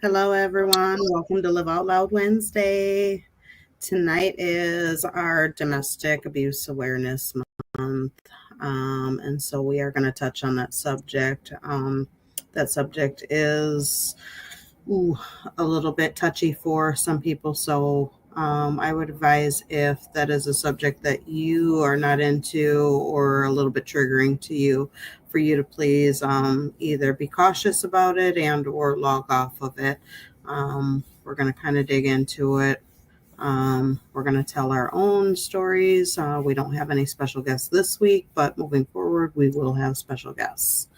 Hello, everyone. Welcome to Live Out Loud Wednesday. Tonight is our Domestic Abuse Awareness Month. And so we are going to touch on that subject. That subject is a little bit touchy for some people. So I would advise if that is a subject that you are not into or a little bit triggering to you, for you to please either be cautious about it and or log off of it. We're going to kind of dig into it. We're going to tell our own stories. We don't have any special guests this week, but moving forward, we will have special guests.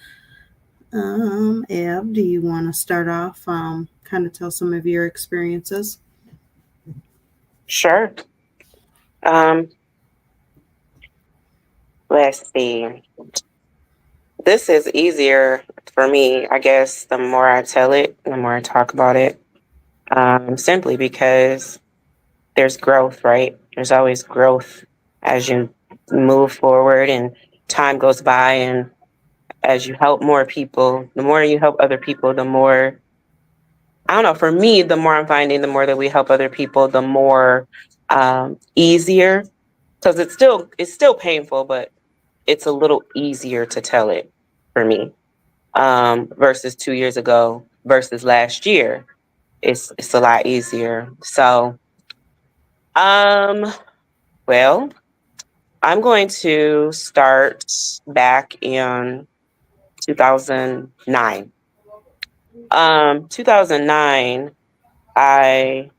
Ab, do you want to start off? Kind of tell some of your experiences. Sure. Um, let's see. This is easier for me, I guess, the more I tell it, the more I talk about it. Simply because there's growth, right? There's always growth as you move forward and time goes by, and as you help more people, the more you help other people, the more, I don't know, for me, the more I'm finding, the more that we help other people, the more easier, because it's still painful, but it's a little easier to tell it for me, versus 2 years ago versus last year. It's a lot easier. So, um, well, I'm going to start back in 2009. 2009, I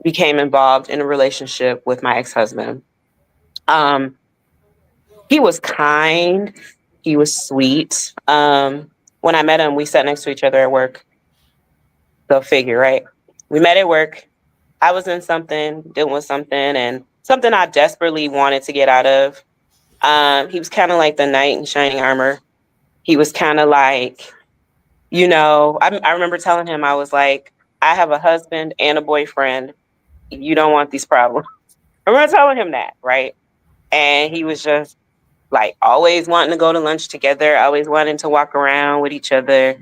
became involved in a relationship with my ex-husband. Um, he was kind. He was sweet. When I met him, we sat next to each other at work. Go figure, right? We met at work. I was in something, dealing with something, and something I desperately wanted to get out of. He was kind of like the knight in shining armor. He was kind of like, I remember telling him, I was like, I have a husband and a boyfriend. You don't want these problems. I remember telling him that, right? And he was just like always wanting to go to lunch together, always wanting to walk around with each other.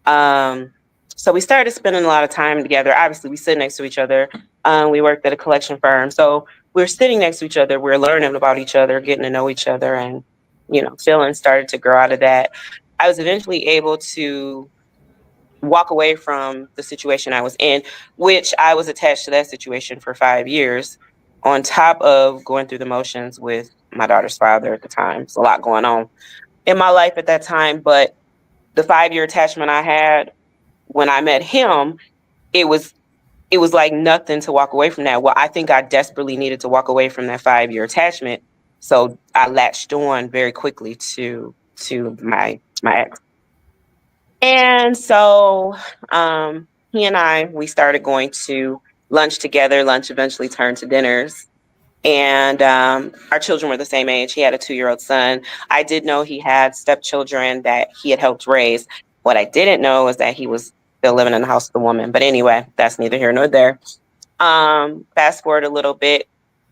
Um, so we started spending a lot of time together. Obviously, we sit next to each other. We worked at a collection firm. So we're sitting next to each other. We're learning about each other, getting to know each other. And, feelings started to grow out of that. I was eventually able to walk away from the situation I was in, which I was attached to that situation for 5 years, on top of going through the motions with my daughter's father at the time. It's a lot going on in my life at that time. But the 5 year attachment I had when I met him, it was like nothing to walk away from that. Well, I think I desperately needed to walk away from that 5 year attachment. So I latched on very quickly to my ex. And so he and we started going to lunch together. Lunch eventually turned to dinners. And our children were the same age. He had a 2-year-old son. I did know he had stepchildren that he had helped raise. What I didn't know is that he was still living in the house with the woman. But anyway, that's neither here nor there. Fast forward a little bit,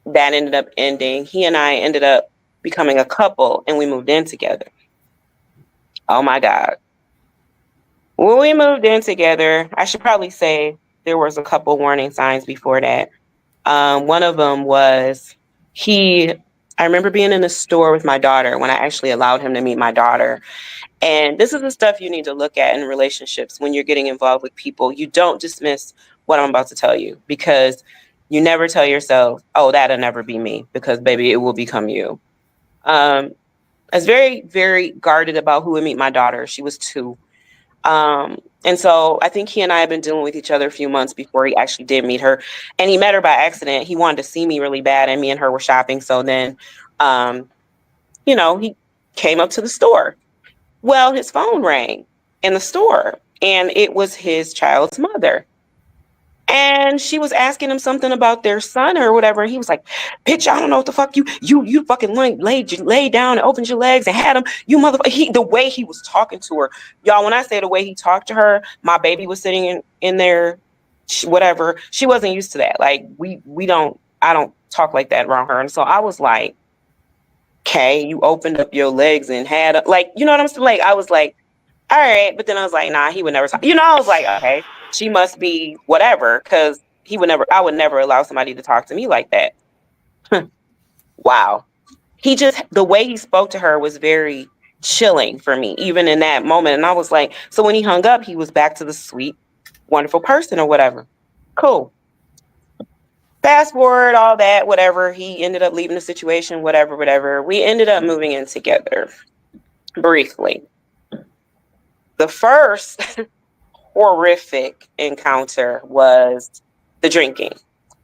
that ended up ending. He and I ended up becoming a couple, and we moved in together. Oh my God. When we moved in together, I should probably say there was a couple warning signs before that. One of them was I remember being in the store with my daughter when I actually allowed him to meet my daughter. And this is the stuff you need to look at in relationships when you're getting involved with people. You don't dismiss what I'm about to tell you, because you never tell yourself, oh, that'll never be me, because baby, it will become you. I was very, very guarded about who would meet my daughter. She was 2. And so I think he and I had been dealing with each other a few months before he actually did meet her. And he met her by accident. He wanted to see me really bad, and me and her were shopping. So then, he came up to the store. Well, his phone rang in the store, and it was his child's mother. And she was asking him something about their son or whatever. And he was like, bitch, I don't know what the fuck you fucking laid down and opened your legs and had him. You motherfucker. The way he was talking to her, y'all, when I say the way he talked to her, my baby was sitting in there, whatever. She wasn't used to that. Like, I don't talk like that around her. And so I was like, okay, you opened up your legs and had, like, you know what I'm saying? Like, I was like, all right. But then I was like, nah, he would never talk. I was like, okay, she must be whatever, because I would never allow somebody to talk to me like that. Wow. The way he spoke to her was very chilling for me, even in that moment. And I was like, so when he hung up, he was back to the sweet, wonderful person or whatever. Cool. Fast forward, all that, whatever. He ended up leaving the situation, whatever. We ended up moving in together briefly. The first horrific encounter was the drinking.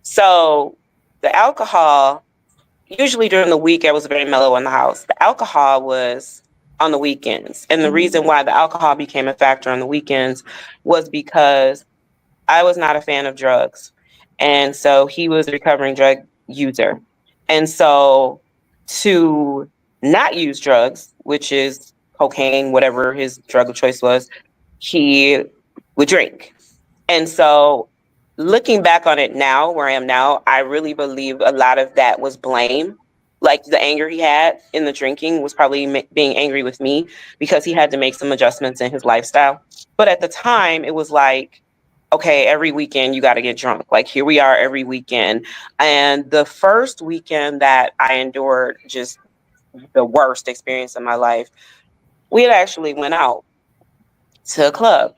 So the alcohol, usually during the week, I was very mellow in the house. The alcohol was on the weekends. And the reason why the alcohol became a factor on the weekends was because I was not a fan of drugs. And so he was a recovering drug user. And so to not use drugs, which is cocaine, whatever his drug of choice was, he would drink. And so looking back on it now, where I am now, I really believe a lot of that was blame. Like the anger he had in the drinking was probably being angry with me because he had to make some adjustments in his lifestyle. But at the time, it was like, okay, every weekend you got to get drunk. Like here we are every weekend. And the first weekend that I endured just the worst experience of my life, we had actually went out to a club.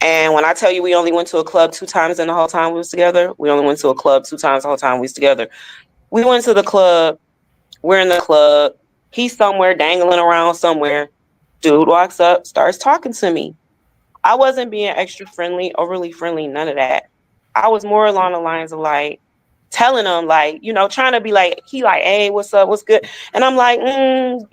And when I tell you we only went to a club 2 times in the whole time we was together, we only went to a club 2 times the whole time we was together. We went to the club. We're in the club. He's somewhere dangling around somewhere. Dude walks up, starts talking to me. I wasn't being extra friendly, overly friendly, none of that. I was more along the lines of like telling him, like, trying to be like, he like, hey, what's up? What's good? And I'm like, and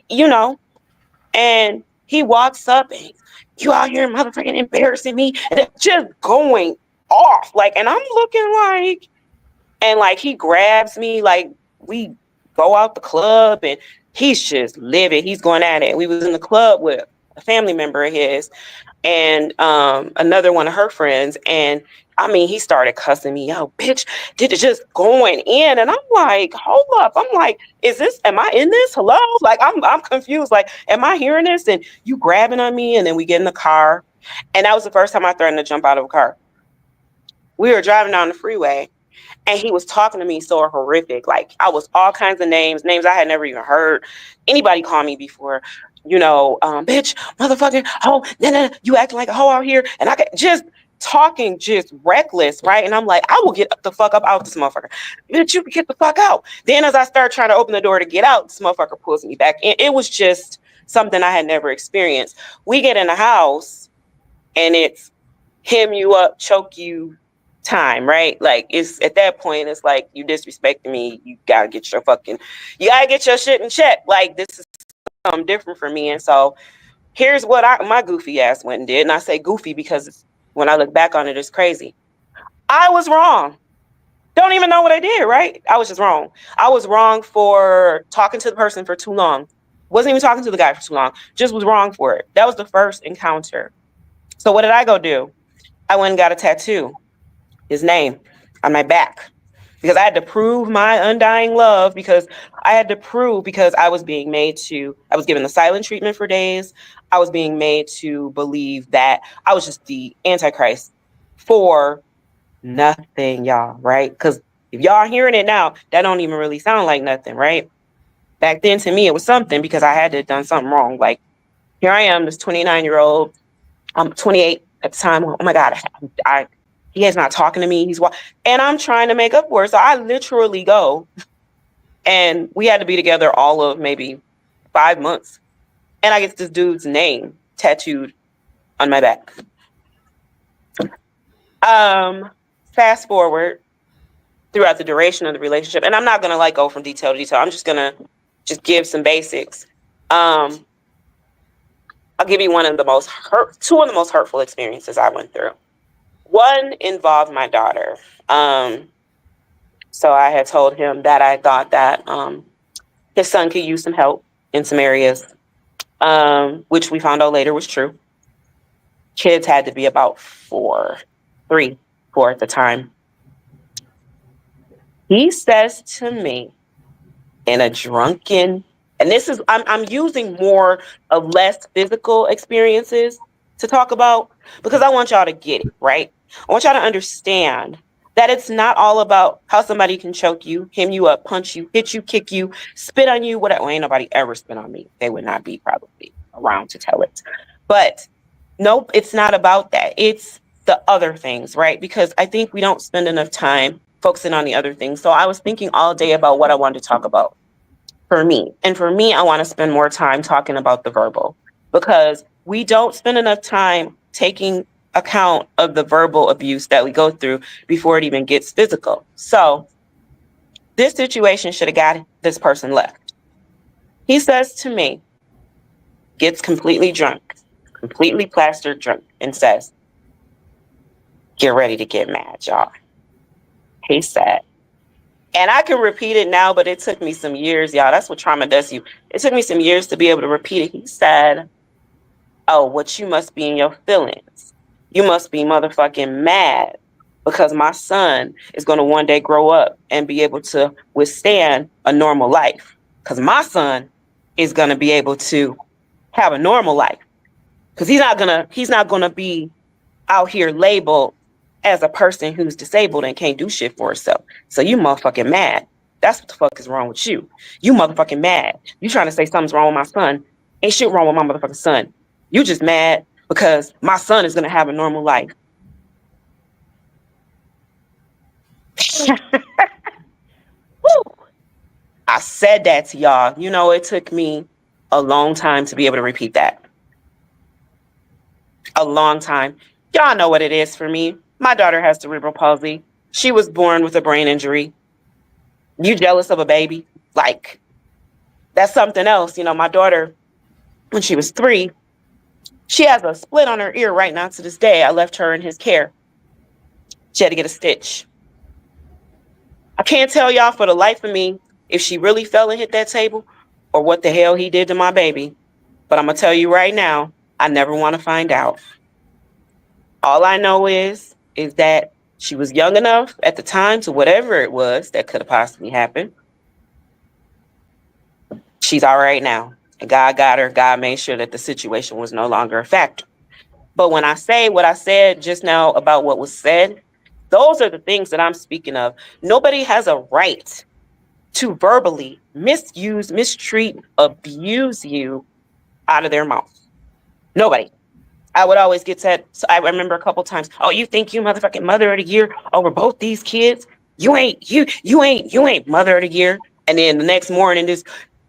he walks up and you out here motherfucking embarrassing me. And it's just going off. Like, and I'm looking like, and like he grabs me, like we go out the club and he's just livid. He's going at it. We was in the club with a family member of his and another one of her friends. And I mean, he started cussing me out, bitch, did it just going in. And I'm like, hold up. I'm like, am I in this? Hello? Like, I'm confused. Like, am I hearing this? And you grabbing on me. And then we get in the car. And that was the first time I threatened to jump out of a car. We were driving down the freeway and he was talking to me so horrific. Like I was all kinds of names I had never even heard anybody call me before. Bitch, motherfucking hoe, nah, you acting like a hoe out here. And I get just talking, just reckless, right? And I'm like, I will get the fuck up out this motherfucker. Bitch, you get the fuck out. Then as I start trying to open the door to get out, this motherfucker pulls me back in. It was just something I had never experienced. We get in the house and it's hem you up, choke you time, right? Like it's at that point, it's like you disrespecting me. You gotta get your shit in check. Like this is something different for me. And so here's what my goofy ass went and did. And I say goofy because when I look back on it, it's crazy. I was wrong. Don't even know what I did, right? I was just wrong. I was wrong for talking to the person for too long. Wasn't even talking to the guy for too long. Just was wrong for it. That was the first encounter. So what did I go do? I went and got a tattoo. His name on my back because I had to prove my undying love because I was being I was given the silent treatment for days. I was being made to believe that I was just the Antichrist for nothing, y'all, right? Because if y'all hearing it now, that don't even really sound like nothing, right? Back then to me, it was something because I had to have done something wrong. Like here I am, this 29-year-old, I'm 28 at the time. Oh my God, he is not talking to me. And I'm trying to make up for it. So I literally go and we had to be together all of maybe 5 months. And I get this dude's name tattooed on my back. Fast forward throughout the duration of the relationship. And I'm not going to go from detail to detail. I'm just going to give some basics. I'll give you two of the most hurtful experiences I went through. One involved my daughter. So I had told him that I thought that his son could use some help in some areas, which we found out later was true. Kids had to be about 4 at the time. He says to me in a drunken And this is, I'm using more of less physical experiences to talk about because I want y'all to get it, right? I want y'all to understand that it's not all about how somebody can choke you, hem you up, punch you, hit you, kick you, spit on you, whatever. Well, ain't nobody ever spit on me. They would not be probably around to tell it. But nope, it's not about that. It's the other things, right? Because I think we don't spend enough time focusing on the other things. So I was thinking all day about what I wanted to talk about for me. And for me, I want to spend more time talking about the verbal because we don't spend enough time taking account of the verbal abuse that we go through before it even gets physical. So this situation should have got this person left. He says to me, gets completely drunk, completely plastered drunk, and says, get ready to get mad, y'all. He said, and I can repeat it now, but it took me some years, y'all. That's what trauma does to you. It took me some years to be able to repeat it. He said, oh, what you must be in your feelings. You must be motherfucking mad because my son is going to one day grow up and be able to withstand a normal life. Because my son is going to be able to have a normal life. Because he's not gonna be out here labeled as a person who's disabled and can't do shit for herself. So you motherfucking mad. That's what the fuck is wrong with you. You motherfucking mad. You trying to say something's wrong with my son. Ain't shit wrong with my motherfucking son. You just mad because my son is gonna have a normal life. Woo. I said that to y'all. You know, it took me a long time to be able to repeat that. A long time. Y'all know what it is for me. My daughter has cerebral palsy. She was born with a brain injury. You jealous of a baby? Like, that's something else. You know, my daughter, when she was 3, she has a split on her ear right now to this day. I left her in his care. She had to get a stitch. I can't tell y'all for the life of me if she really fell and hit that table or what the hell he did to my baby. But I'm going to tell you right now, I never want to find out. All I know is that she was young enough at the time to whatever it was that could have possibly happened. She's all right now. And God got her. God made sure that the situation was no longer a factor. But when I say what I said just now about what was said, those are the things that I'm speaking of. Nobody has a right to verbally misuse, mistreat, abuse you out of their mouth. Nobody. I would always get said, so I remember a couple times, oh, you think you motherfucking mother of the year over both these kids? You ain't mother of the year. And then the next morning,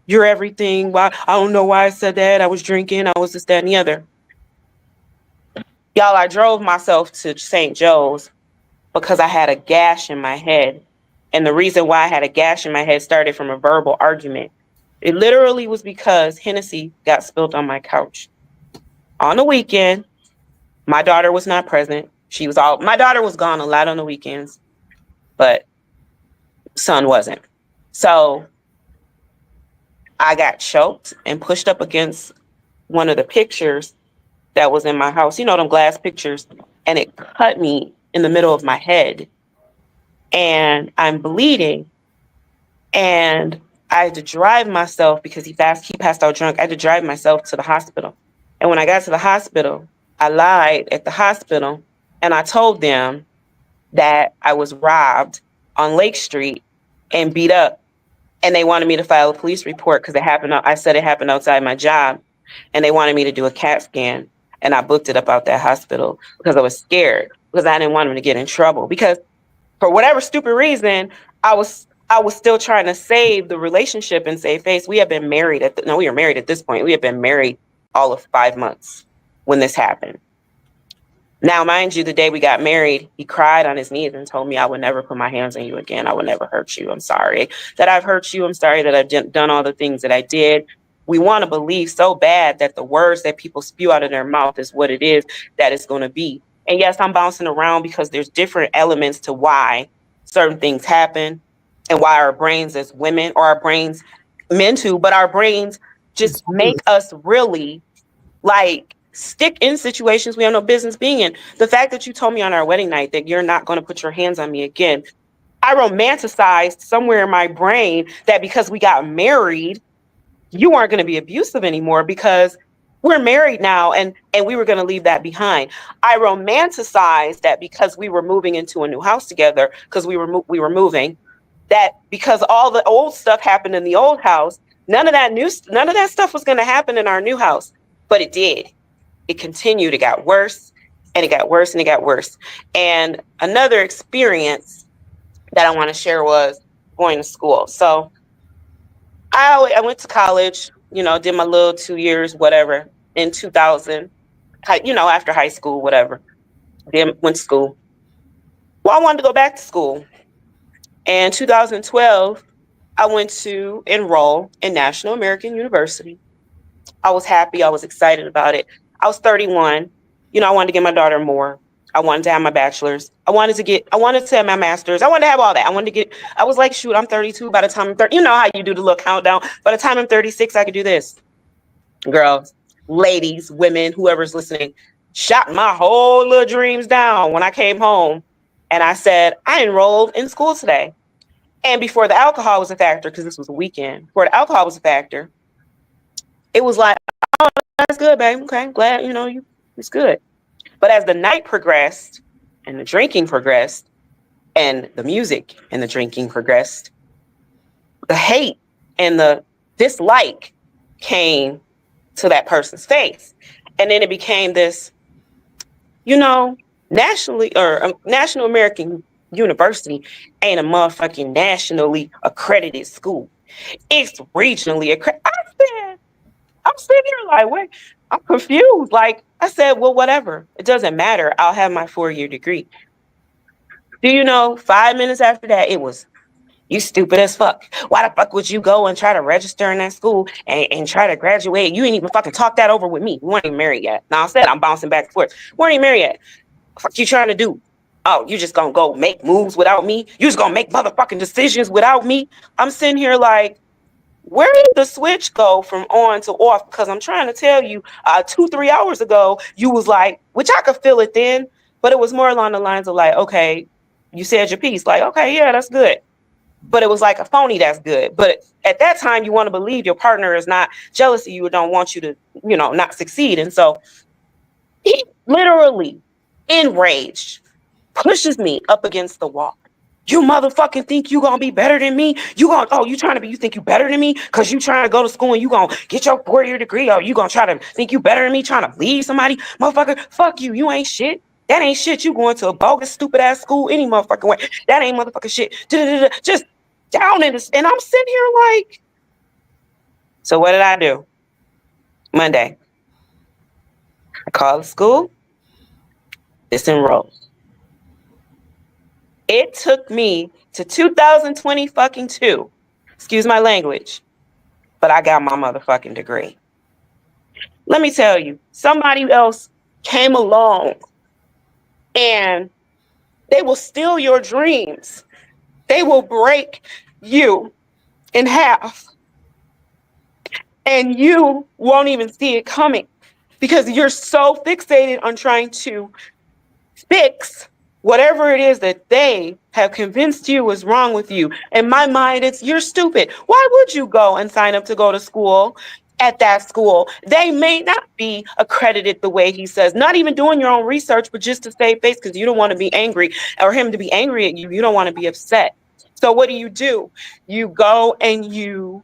you're everything. Why? I don't know why I said that. I was drinking. I was this, that, and the other. Y'all, I drove myself to St. Joe's because I had a gash in my head. And the reason why I had a gash in my head started from a verbal argument. It literally was because Hennessy got spilled on my couch. On the weekend, my daughter was not present. My daughter was gone a lot on the weekends, but son wasn't. So I got choked and pushed up against one of the pictures that was in my house. You know, them glass pictures. And it cut me in the middle of my head. And I'm bleeding. And I had to drive myself because he passed out drunk. I had to drive myself to the hospital. And when I got to the hospital, I lied at the hospital and I told them that I was robbed on Lake Street and beat up. And they wanted me to file a police report because I said it happened outside my job. And they wanted me to do a CAT scan. And I booked it up out that hospital because I was scared, because I didn't want them to get in trouble. Because for whatever stupid reason, I was still trying to save the relationship and save face. We were married at this point. We had been married all of 5 months when this happened. Now, mind you, the day we got married, he cried on his knees and told me I would never put my hands on you again. I would never hurt you. I'm sorry that I've hurt you. I'm sorry that I've done all the things that I did. We want to believe so bad that the words that people spew out of their mouth is what it is that it's going to be. And yes, I'm bouncing around because there's different elements to why certain things happen and why our brains as women, or our brains, men too, but our brains just make us really like stick in situations we have no business being in. The fact that you told me on our wedding night that you're not going to put your hands on me again, I romanticized somewhere in my brain that because we got married, you aren't going to be abusive anymore because we're married now, and we were going to leave that behind. I romanticized that because we were moving into a new house together, because we were moving, that because all the old stuff happened in the old house, none of that stuff was going to happen in our new house. But it did. It continued. It got worse, and it got worse, and it got worse. And another experience that I want to share was going to school. So I went to college, did my little 2 years, whatever, in 2000, after high school, whatever. Then went to school. Well, I wanted to go back to school. And 2012, I went to enroll in National American University. I was happy. I was excited about it. I was 31. I wanted to give my daughter more. I wanted to have my bachelor's. I wanted to have my master's. I wanted to have all that. I was like, shoot, I'm 32. By the time I'm 30, you know how you do the little countdown. By the time I'm 36, I could do this. Girls, ladies, women, whoever's listening, shot my whole little dreams down when I came home and I said, I enrolled in school today. And before the alcohol was a factor, because this was a weekend, before the alcohol was a factor, it was like, oh, that's good, babe. Okay, glad, it's good. But as the night progressed and the drinking progressed and the music and the drinking progressed, the hate and the dislike came to that person's face. And then it became this, National American University ain't a motherfucking nationally accredited school. It's regionally accredited. I'm sitting here like, wait, I'm confused. Like, I said, well, whatever. It doesn't matter. I'll have my 4-year degree. Do you know, 5 minutes after that, it was, you stupid as fuck. Why the fuck would you go and try to register in that school and try to graduate? You ain't even fucking talk that over with me. We weren't even married yet. Now I said I'm bouncing back and forth. We weren't even married yet. What the fuck you trying to do? Oh, you just gonna go make moves without me? You just gonna make motherfucking decisions without me? I'm sitting here like, where did the switch go from on to off? Because I'm trying to tell you, 2-3 hours ago, you was like, which I could feel it then, but it was more along the lines of like, okay, you said your piece. Like, okay, yeah, that's good. But it was like a phony that's good. But at that time, you want to believe your partner is not jealous of you or don't want you to, not succeed. And so he literally, enraged, pushes me up against the wall. You motherfucking think you gonna be better than me? You think you better than me because you trying to go to school and you gonna get your 4-year degree, or you gonna try to think you better than me trying to lead somebody? Motherfucker, fuck you. You ain't shit. That ain't shit. You going to a bogus, stupid ass school any motherfucking way. That ain't motherfucking shit. Just down in this. And I'm sitting here like, so what did I do? Monday, I called the school, disenrolled. It took me to 2022, excuse my language, but I got my motherfucking degree. Let me tell you, somebody else came along and they will steal your dreams. They will break you in half. And you won't even see it coming because you're so fixated on trying to fix whatever it is that they have convinced you is wrong with you. In my mind, it's you're stupid. Why would you go and sign up to go to school at that school? They may not be accredited the way he says, not even doing your own research, but just to save face because you don't want to be angry or him to be angry at you. You don't want to be upset. So what do? You go and you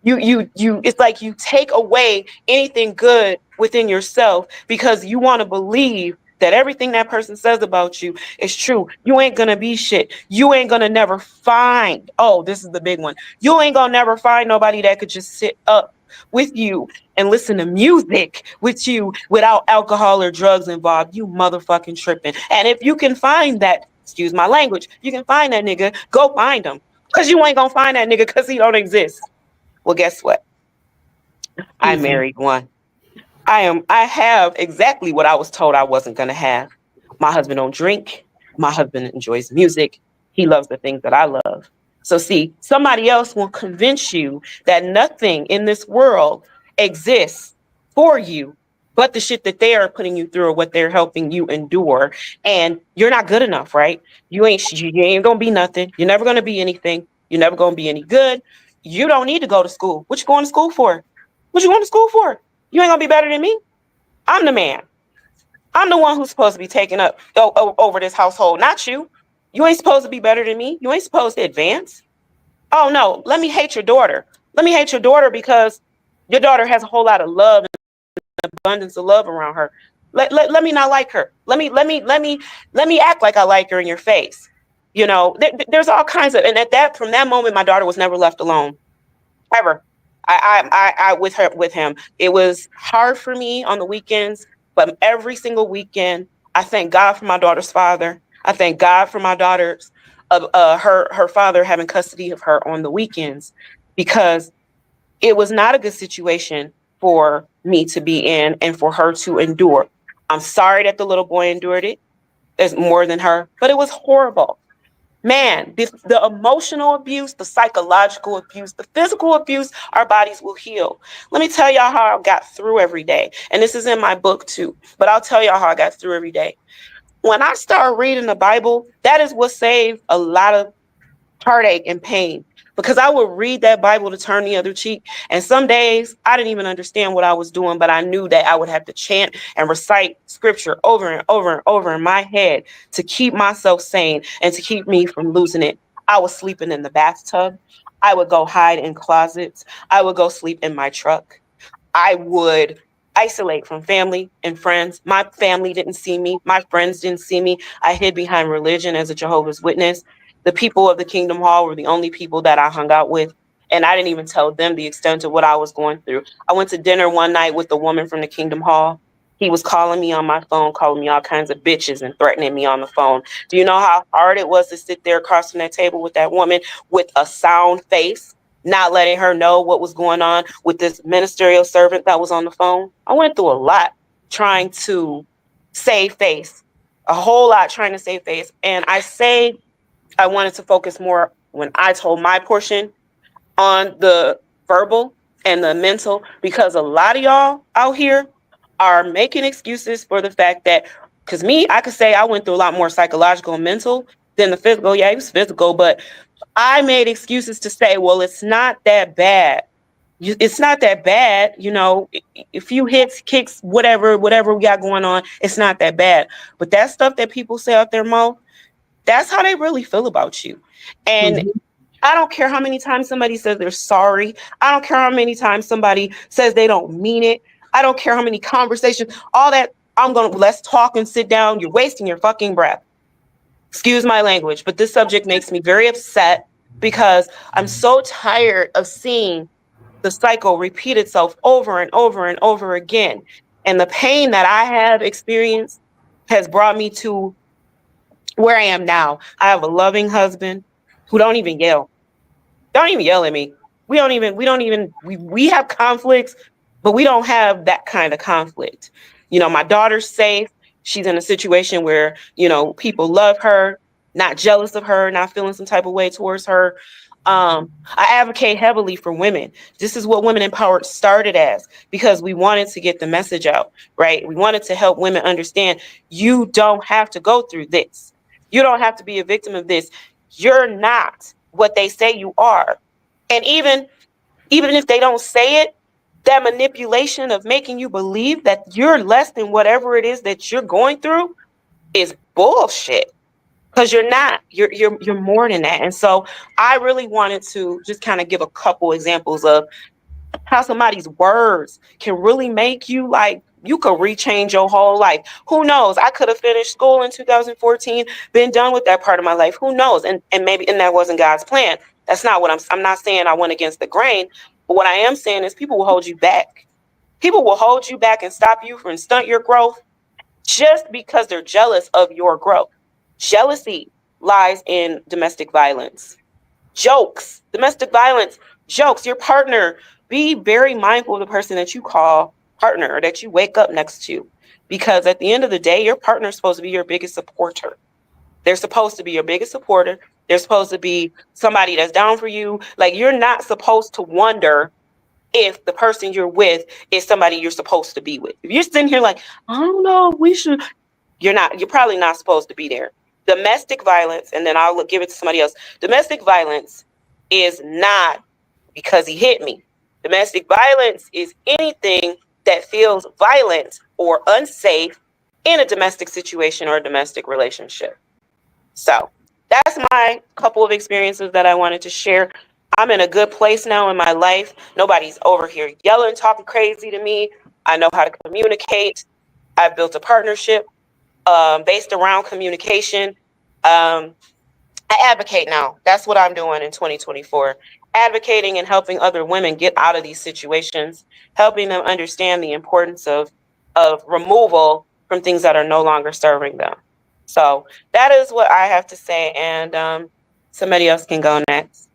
it's like you take away anything good within yourself because you want to believe that everything that person says about you is true. You ain't gonna be shit. You ain't gonna never find, this is the big one. You ain't gonna never find nobody that could just sit up with you and listen to music with you without alcohol or drugs involved. You motherfucking tripping. And if you can find that, excuse my language, you can find that nigga, go find him. Because you ain't gonna find that nigga because he don't exist. Well, guess what? I married one. I have exactly what I was told I wasn't going to have. My husband don't drink. My husband enjoys music. He loves the things that I love. So see, somebody else will convince you that nothing in this world exists for you but the shit that they are putting you through or what they're helping you endure. And you're not good enough, right? You ain't going to be nothing. You're never going to be anything. You're never going to be any good. you don't need to go to school. What you going to school for? What you going to school for? You ain't gonna be better than me. I'm the man. I'm the one who's supposed to be taking up over this household, not you. You ain't supposed to be better than me. You ain't supposed to advance. Oh no, let me hate your daughter. Let me hate your daughter because your daughter has a whole lot of love and abundance of love around her. Let me not like her. Let me act like I like her in your face. You know, there's all kinds of, and from that moment, my daughter was never left alone, ever. I with him. It was hard for me on the weekends, but every single weekend, I thank God for my daughter's father. I thank God for my daughter's her father having custody of her on the weekends, because it was not a good situation for me to be in and for her to endure. I'm sorry that the little boy endured it. There's more than her, but it was horrible. Man, the emotional abuse, the psychological abuse, the physical abuse, our bodies will heal. Let me tell y'all how I got through every day. And this is in my book too, but I'll tell y'all how I got through every day. When I started reading the Bible, that is what saved a lot of heartache and pain, because I would read that Bible to turn the other cheek. And some days I didn't even understand what I was doing, but I knew that I would have to chant and recite scripture over and over and over in my head to keep myself sane and to keep me from losing it. I was sleeping in the bathtub. I would go hide in closets. I would go sleep in my truck. I would isolate from family and friends. My family didn't see me. My friends didn't see me. I hid behind religion as a Jehovah's Witness. The people of the Kingdom Hall were the only people that I hung out with. And I didn't even tell them the extent of what I was going through. I went to dinner one night with the woman from the Kingdom Hall. He was calling me on my phone, calling me all kinds of bitches and threatening me on the phone. Do you know how hard it was to sit there across from that table with that woman with a sound face, not letting her know what was going on with this ministerial servant that was on the phone? I went through a lot trying to save face, a whole lot trying to save face. And I wanted to focus more, when I told my portion, on the verbal and the mental, because a lot of y'all out here are making excuses for the fact that, because me, I could say I went through a lot more psychological and mental than the physical. Yeah, it was physical, but I made excuses to say, well, it's not that bad. It's not that bad. You know, a few hits, kicks, whatever we got going on, it's not that bad. But that stuff that people say out there, Mo, that's how they really feel about you. And I don't care how many times somebody says they're sorry. I don't care how many times somebody says they don't mean it. I don't care how many conversations, all that. Let's talk and sit down. You're wasting your fucking breath. Excuse my language, but this subject makes me very upset, because I'm so tired of seeing the cycle repeat itself over and over and over again. And the pain that I have experienced has brought me to where I am now. I have a loving husband who don't even yell. Don't even yell at me. We have conflicts, but we don't have that kind of conflict. You know, my daughter's safe. She's in a situation where, you know, people love her, not jealous of her, not feeling some type of way towards her. I advocate heavily for women. This is what Women Empowered started as, because we wanted to get the message out, right? We wanted to help women understand, you don't have to go through this. You don't have to be a victim of this. You're not what they say you are. And even if they don't say it, that manipulation of making you believe that you're less than whatever it is that you're going through is bullshit. Because you're not. You're more than that. And so I really wanted to just kind of give a couple examples of how somebody's words can really make you, like, you could rechange your whole life. Who knows? I could have finished school in 2014, been done with that part of my life. Who knows? And that wasn't God's plan. That's not what I'm not saying I went against the grain, but what I am saying is people will hold you back. People will hold you back and stop you from stunt your growth just because they're jealous of your growth. Jealousy lies in domestic violence. Jokes, domestic violence, jokes, your partner. Be very mindful of the person that you call partner or that you wake up next to, because at the end of the day, your partner is supposed to be your biggest supporter. They're supposed to be your biggest supporter. They're supposed to be somebody that's down for you. Like, you're not supposed to wonder if the person you're with is somebody you're supposed to be with. If you're sitting here like, I don't know, you're probably not supposed to be there. Domestic violence, and then I'll give it to somebody else. Domestic violence is not because he hit me. Domestic violence is anything that feels violent or unsafe in a domestic situation or a domestic relationship. So that's my couple of experiences that I wanted to share. I'm in a good place now in my life. Nobody's over here yelling, talking crazy to me. I know how to communicate. I've built a partnership based around communication. I advocate now. That's what I'm doing in 2024. Advocating and helping other women get out of these situations, helping them understand the importance of removal from things that are no longer serving them. So that is what I have to say, and somebody else can go next.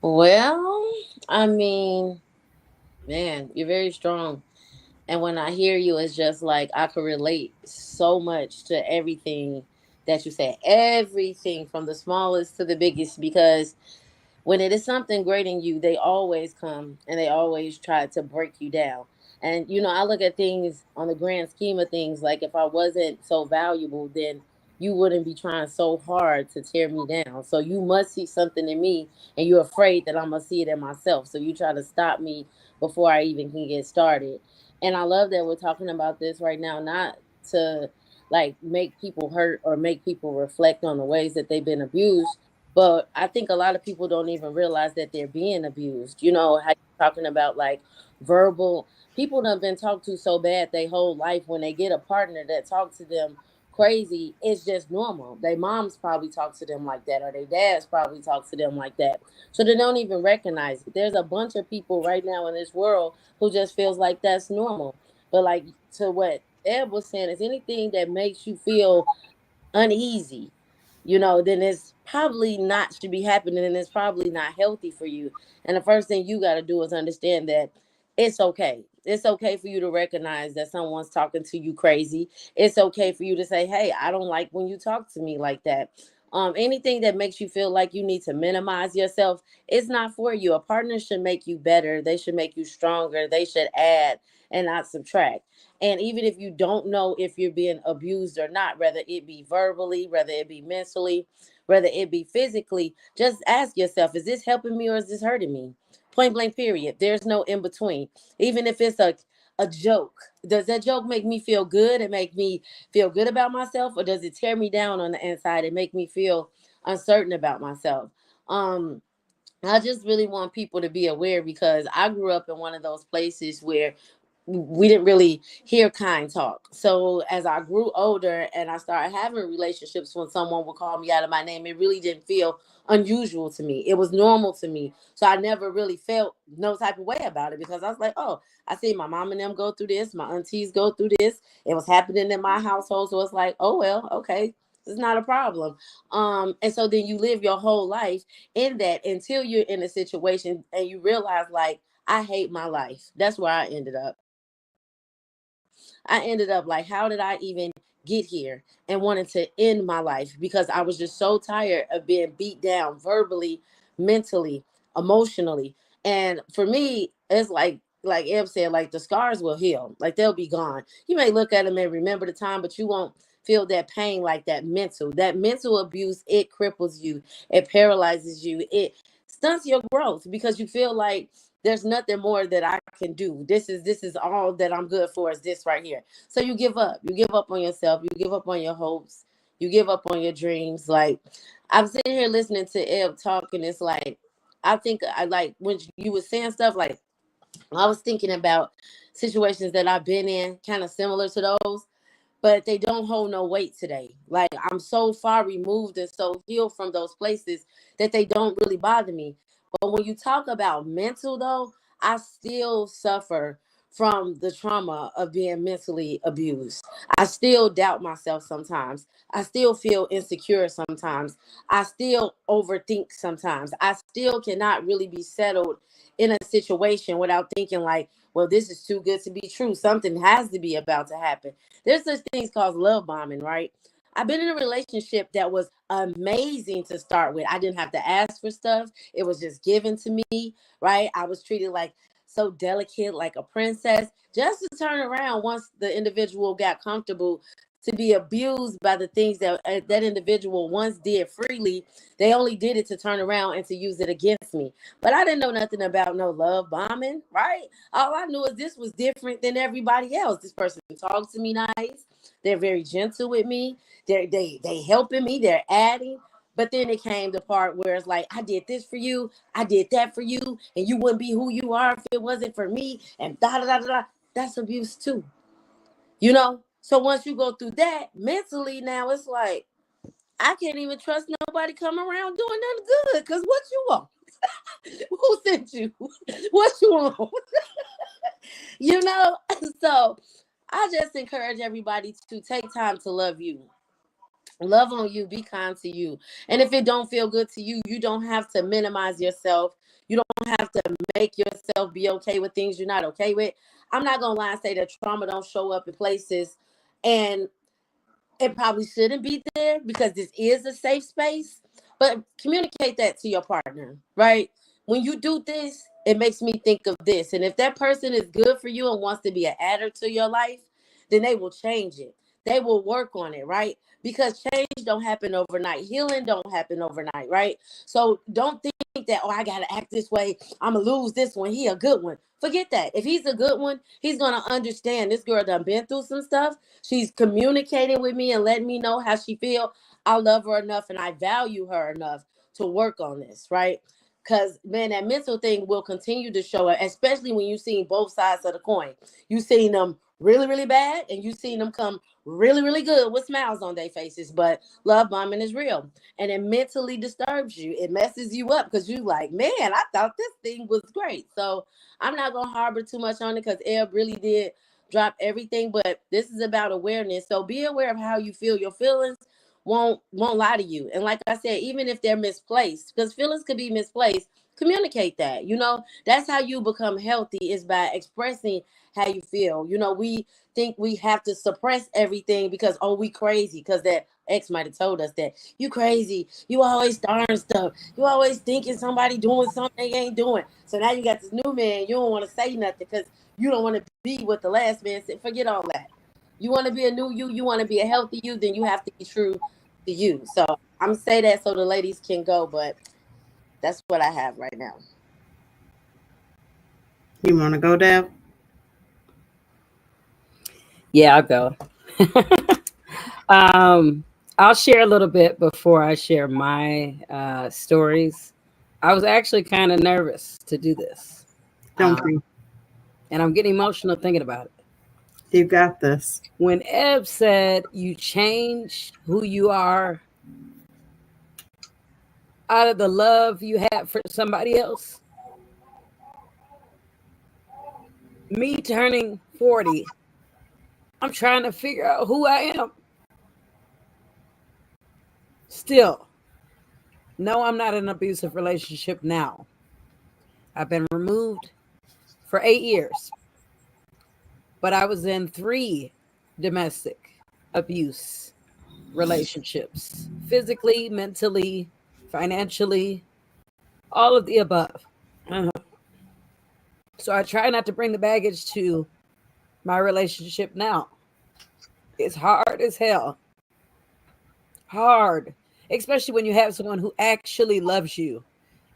Well, I mean, man, you're very strong. And when I hear you, it's just like I could relate so much to everything that you said. Everything from the smallest to the biggest, because when it is something great in you, they always come and they always try to break you down. And I look at things on the grand scheme of things, like if I wasn't so valuable, then you wouldn't be trying so hard to tear me down. So you must see something in me and you're afraid that I'm gonna see it in myself. So you try to stop me before I even can get started. And I love that we're talking about this right now, not to like make people hurt or make people reflect on the ways that they've been abused, but I think a lot of people don't even realize that they're being abused. How you're talking about like verbal people that have been talked to so bad their whole life, when they get a partner that talks to them crazy, it's just normal. Their moms probably talk to them like that, or their dads probably talk to them like that. So they don't even recognize it. There's a bunch of people right now in this world who just feels like that's normal. But like, to what Ed was saying, is anything that makes you feel uneasy, then it's probably not should be happening, and it's probably not healthy for you. And the first thing you got to do is understand that it's okay. It's okay for you to recognize that someone's talking to you crazy. It's okay for you to say, hey, I don't like when you talk to me like that. Anything that makes you feel like you need to minimize yourself, it's not for you. A partner should make you better. They should make you stronger. They should add and not subtract. And even if you don't know if you're being abused or not, whether it be verbally, whether it be mentally, whether it be physically, just ask yourself, is this helping me or is this hurting me? Point blank, period. There's no in between. Even if it's a joke, does that joke make me feel good and make me feel good about myself, or does it tear me down on the inside and make me feel uncertain about myself? I just really want people to be aware, because I grew up in one of those places where we didn't really hear kind talk. So as I grew older and I started having relationships, when someone would call me out of my name, it really didn't feel unusual to me. It was normal to me. So I never really felt no type of way about it, because I was like, oh, I see my mom and them go through this, my aunties go through this. It was happening in my household. So it's like, oh well, okay. It's not a problem. And so then you live your whole life in that until you're in a situation and you realize, like, I hate my life. That's where I ended up. I ended up like, how did I even get here, and wanted to end my life because I was just so tired of being beat down verbally, mentally, emotionally. And for me, it's like Eb said, like the scars will heal, like they'll be gone. You may look at them and remember the time, but you won't feel that pain like that mental abuse. It cripples you, it paralyzes you, it stunts your growth, because you feel like there's nothing more that I can do. This is all that I'm good for, is this right here. So you give up. You give up on yourself. You give up on your hopes. You give up on your dreams. Like, I'm sitting here listening to Eb talk, and it's like, I think I like when you were saying stuff, like I was thinking about situations that I've been in, kind of similar to those, but they don't hold no weight today. Like, I'm so far removed and so healed from those places that they don't really bother me. But when you talk about mental, though, I still suffer from the trauma of being mentally abused. I still doubt myself sometimes. I still feel insecure sometimes. I still overthink sometimes. I still cannot really be settled in a situation without thinking like, well, this is too good to be true. Something has to be about to happen. There's such things called love bombing, right? I've been in a relationship that was amazing to start with. I didn't have to ask for stuff. It was just given to me, right? I was treated like so delicate, like a princess, just to turn around once the individual got comfortable to be abused by the things that that individual once did freely. They only did it to turn around and to use it against me. But I didn't know nothing about no love bombing, right? All I knew is this was different than everybody else. This person talks to me nice. They're very gentle with me. They helping me. They're adding. But then it came the part where it's like, I did this for you, I did that for you, and you wouldn't be who you are if it wasn't for me, and da da da da. That's abuse too, you know. So once you go through that mentally, now it's like I can't even trust nobody coming around doing nothing good. Cause what you want? Who sent you? What you want? You know. So I just encourage everybody to take time to love you. Love on you, be kind to you. And if it don't feel good to you, you don't have to minimize yourself. You don't have to make yourself be okay with things you're not okay with. I'm not gonna lie and say that trauma don't show up in places, and it probably shouldn't be there because this is a safe space. But communicate that to your partner, right? When you do this, it makes me think of this. And if that person is good for you and wants to be an adder to your life, then they will change it. They will work on it, right? Because change don't happen overnight. Healing don't happen overnight, right? So don't think that, oh, I gotta act this way. I'm gonna lose this one. He a good one. Forget that. If he's a good one, he's gonna understand this girl done been through some stuff. She's communicating with me and letting me know how she feel. I love her enough and I value her enough to work on this, right? Because man, that mental thing will continue to show up, especially when you've seen both sides of the coin. You've seen them really, really bad, and you've seen them come really, really good with smiles on their faces. But love bombing is real, and it mentally disturbs you. It messes you up because you like, man, I thought this thing was great. So I'm not gonna harbor too much on it because Eb really did drop everything. But this is about awareness. So be aware of how you feel. Your feelings won't lie to you. And like I said, even if they're misplaced, because feelings could be misplaced, communicate that. You know, that's how you become healthy, is by expressing how you feel. You know, we think we have to suppress everything because, oh, we crazy, because that ex might have told us that you crazy, you always starting stuff, you always thinking somebody doing something they ain't doing. So now you got this new man, you don't want to say nothing because you don't want to be what the last man said. Forget all that. You want to be a new you want to be a healthy you, then you have to be true to you. So I'm say that so the ladies can go, but that's what I have right now. You want to go, Deb? Yeah, I'll go. I'll share a little bit before I share my stories. I was actually kind of nervous to do this. Don't be. And I'm getting emotional thinking about it. You got this. When Eb said you change who you are out of the love you had for somebody else, me turning 40, I'm trying to figure out who I am. Still, no, I'm not in an abusive relationship now. I've been removed for 8 years, but I was in 3 domestic abuse relationships, physically, mentally, financially, all of the above. So I try not to bring the baggage to my relationship now. It's hard as hell. Hard, especially when you have someone who actually loves you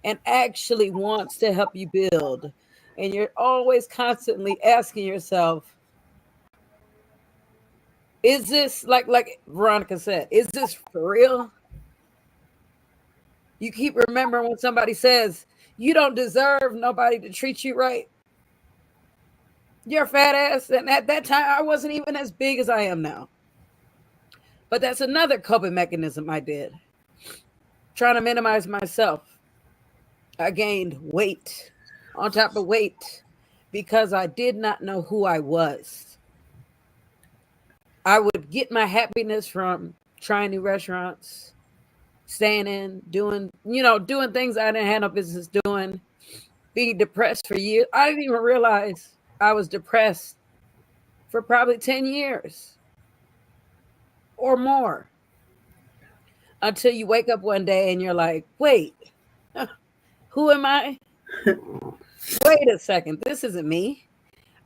and actually wants to help you build. And you're always constantly asking yourself, is this, like Veronica said, is this for real? You keep remembering when somebody says, you don't deserve nobody to treat you right. You're a fat ass. And at that time, I wasn't even as big as I am now. But that's another coping mechanism I did. Trying to minimize myself. I gained weight on top of weight because I did not know who I was. I would get my happiness from trying new restaurants, staying in, doing things I didn't have no business doing, being depressed for years. I didn't even realize I was depressed for probably 10 years or more, until you wake up one day and you're like, wait, who am I? Wait a second, this isn't me.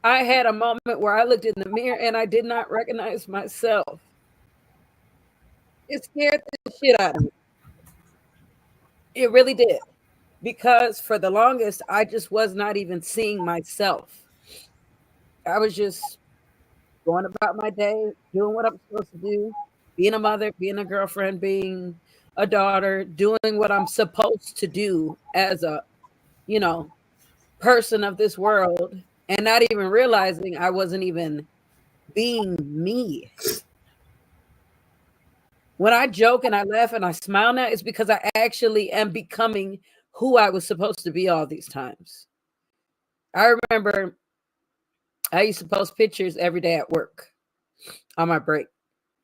I had a moment where I looked in the mirror and I did not recognize myself. It scared the shit out of me. It really did. Because for the longest, I just was not even seeing myself. I was just going about my day, doing what I'm supposed to do, being a mother, being a girlfriend, being a daughter, doing what I'm supposed to do as a, you know, person of this world, and not even realizing I wasn't even being me. When I joke and I laugh and I smile now, it's because I actually am becoming who I was supposed to be all these times. I remember I used to post pictures every day at work on my break,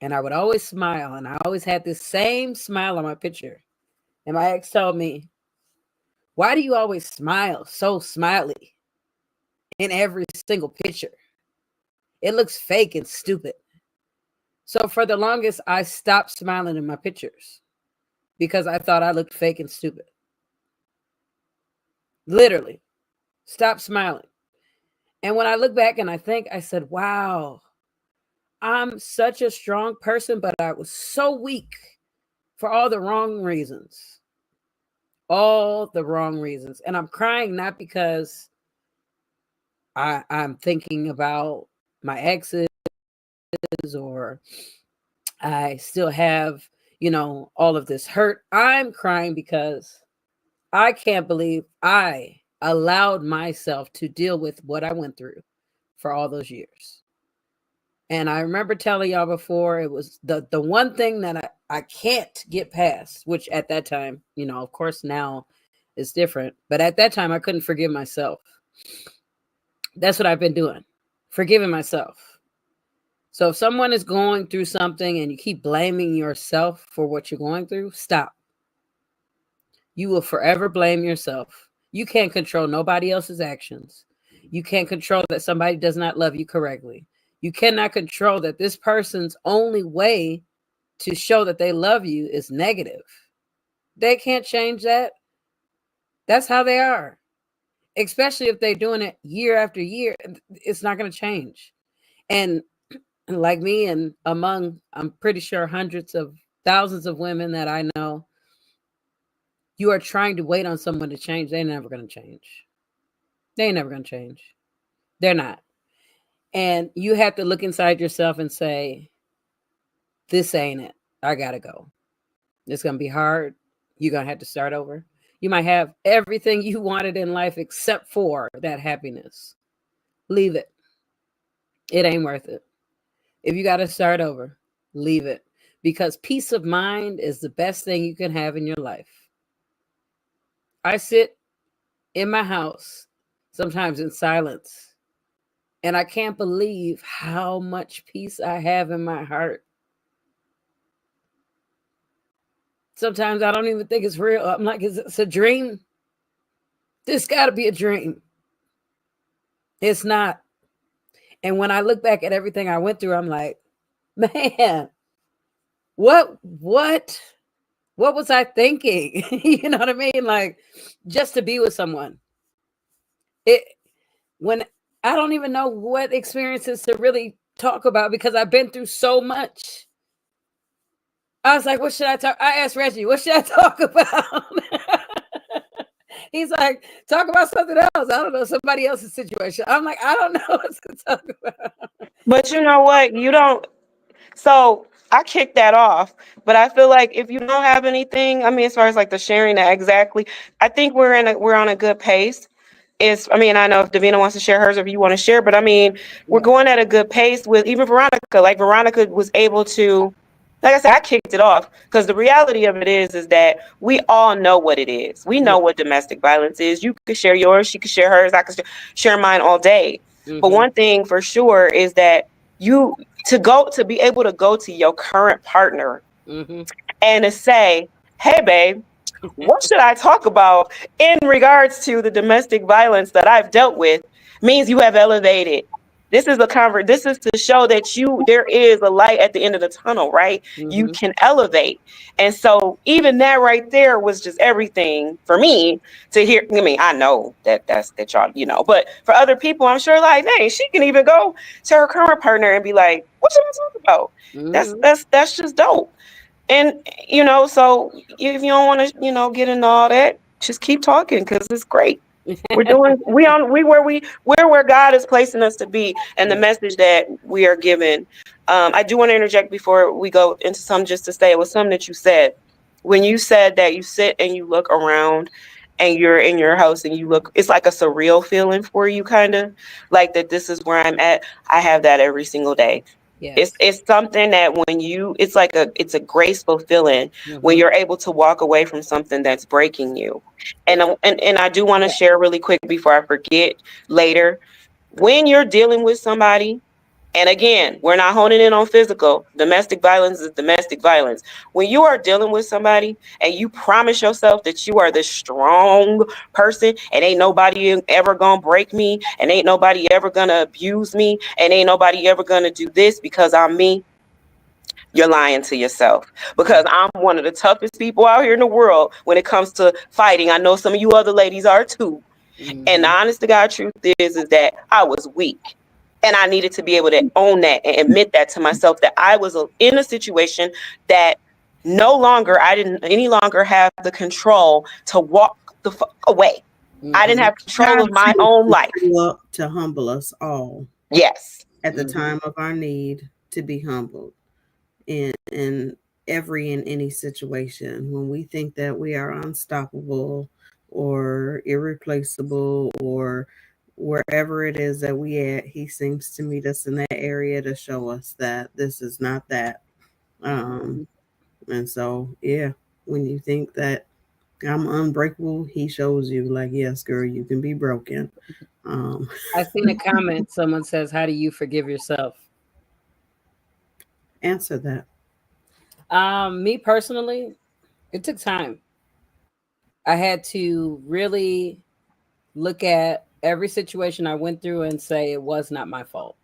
and I would always smile, and I always had this same smile on my picture. And my ex told me, "Why do you always smile so smiley in every single picture? It looks fake and stupid." So for the longest, I stopped smiling in my pictures because I thought I looked fake and stupid. Literally, stop smiling. And when I look back and I think, I said, wow, I'm such a strong person, but I was so weak for all the wrong reasons. All the wrong reasons. And I'm crying not because I'm thinking about my exes or I still have, all of this hurt. I'm crying because I can't believe I allowed myself to deal with what I went through for all those years. And I remember telling y'all before, it was the one thing that I can't get past, which at that time, of course now is different. But at that time, I couldn't forgive myself. That's what I've been doing, forgiving myself. So if someone is going through something and you keep blaming yourself for what you're going through, stop. You will forever blame yourself. You can't control nobody else's actions. You can't control that somebody does not love you correctly. You cannot control that this person's only way to show that they love you is negative. They can't change that. That's how they are. Especially if they're doing it year after year, it's not going to change. And like me and among, I'm pretty sure hundreds of thousands of women that I know, you are trying to wait on someone to change. They're never going to change. They ain't never going to change. They're not. And you have to look inside yourself and say, this ain't it. I got to go. It's going to be hard. You're going to have to start over. You might have everything you wanted in life except for that happiness. Leave it. It ain't worth it. If you got to start over, leave it. Because peace of mind is the best thing you can have in your life. I sit in my house, sometimes in silence, and I can't believe how much peace I have in my heart. Sometimes I don't even think it's real. I'm like, is this a dream? This got to be a dream. It's not. And when I look back at everything I went through, I'm like, man, what was I thinking? You know what I mean? Like, just to be with someone. When I don't even know what experiences to really talk about because I've been through so much. I was like, what should I talk? I asked Reggie, what should I talk about? He's like, talk about something else. I don't know, somebody else's situation. I'm like, I don't know what to talk about. But you know what? You don't. So I kicked that off. But I feel like if you don't have anything, I mean, as far as like the sharing that exactly, I think we're on a good pace. I know if Davina wants to share hers or if you want to share, but I mean, we're going at a good pace with even Veronica. Like Veronica was able to, like I said, I kicked it off because the reality of it is that we all know what it is. We know what domestic violence is. You could share yours, she could share hers, I could share mine all day. Mm-hmm. But one thing for sure is that to be able to go to your current partner and to say, hey, babe, what should I talk about in regards to the domestic violence that I've dealt with means you have elevated. This is this is to show that there is a light at the end of the tunnel, right? Mm-hmm. You can elevate. And so even that right there was just everything for me to hear. I mean, I know that y'all, but for other people, I'm sure like, dang, she can even go to her current partner and be like, what should I talk about? Mm-hmm. That's just dope. And, so if you don't want to, get into all that, just keep talking because it's great. We're where God is placing us to be, and the message that we are given. I do want to interject before we go into some, just to say it was something that you said when you said that you sit and you look around and you're in your house and you look, it's like a surreal feeling for you, kind of like that this is where I'm at. I have that every single day. Yes. It's something that when it's a graceful feeling when you're able to walk away from something that's breaking you. And I do want to share really quick before I forget later, when you're dealing with somebody, and again, we're not honing in on physical. Domestic violence is domestic violence. When you are dealing with somebody and you promise yourself that you are this strong person and ain't nobody ever gonna break me and ain't nobody ever gonna abuse me and ain't nobody ever gonna do this because I'm me, you're lying to yourself. Because I'm one of the toughest people out here in the world when it comes to fighting. I know some of you other ladies are too. And the honest to God truth is that I was weak. And I needed to be able to own that and admit that to myself, that I was in a situation that I didn't any longer have the control to walk the fuck away. I didn't have control of my own life. To humble us all. Yes. At the time of our need to be humbled in every and any situation. When we think that we are unstoppable or irreplaceable or wherever it is that we at, he seems to meet us in that area to show us that this is not that. And so, when you think that I'm unbreakable, he shows you like, yes, girl, you can be broken. I seen a comment. Someone says, how do you forgive yourself? Answer that. Me personally, it took time. I had to really look at every situation I went through and say it was not my fault.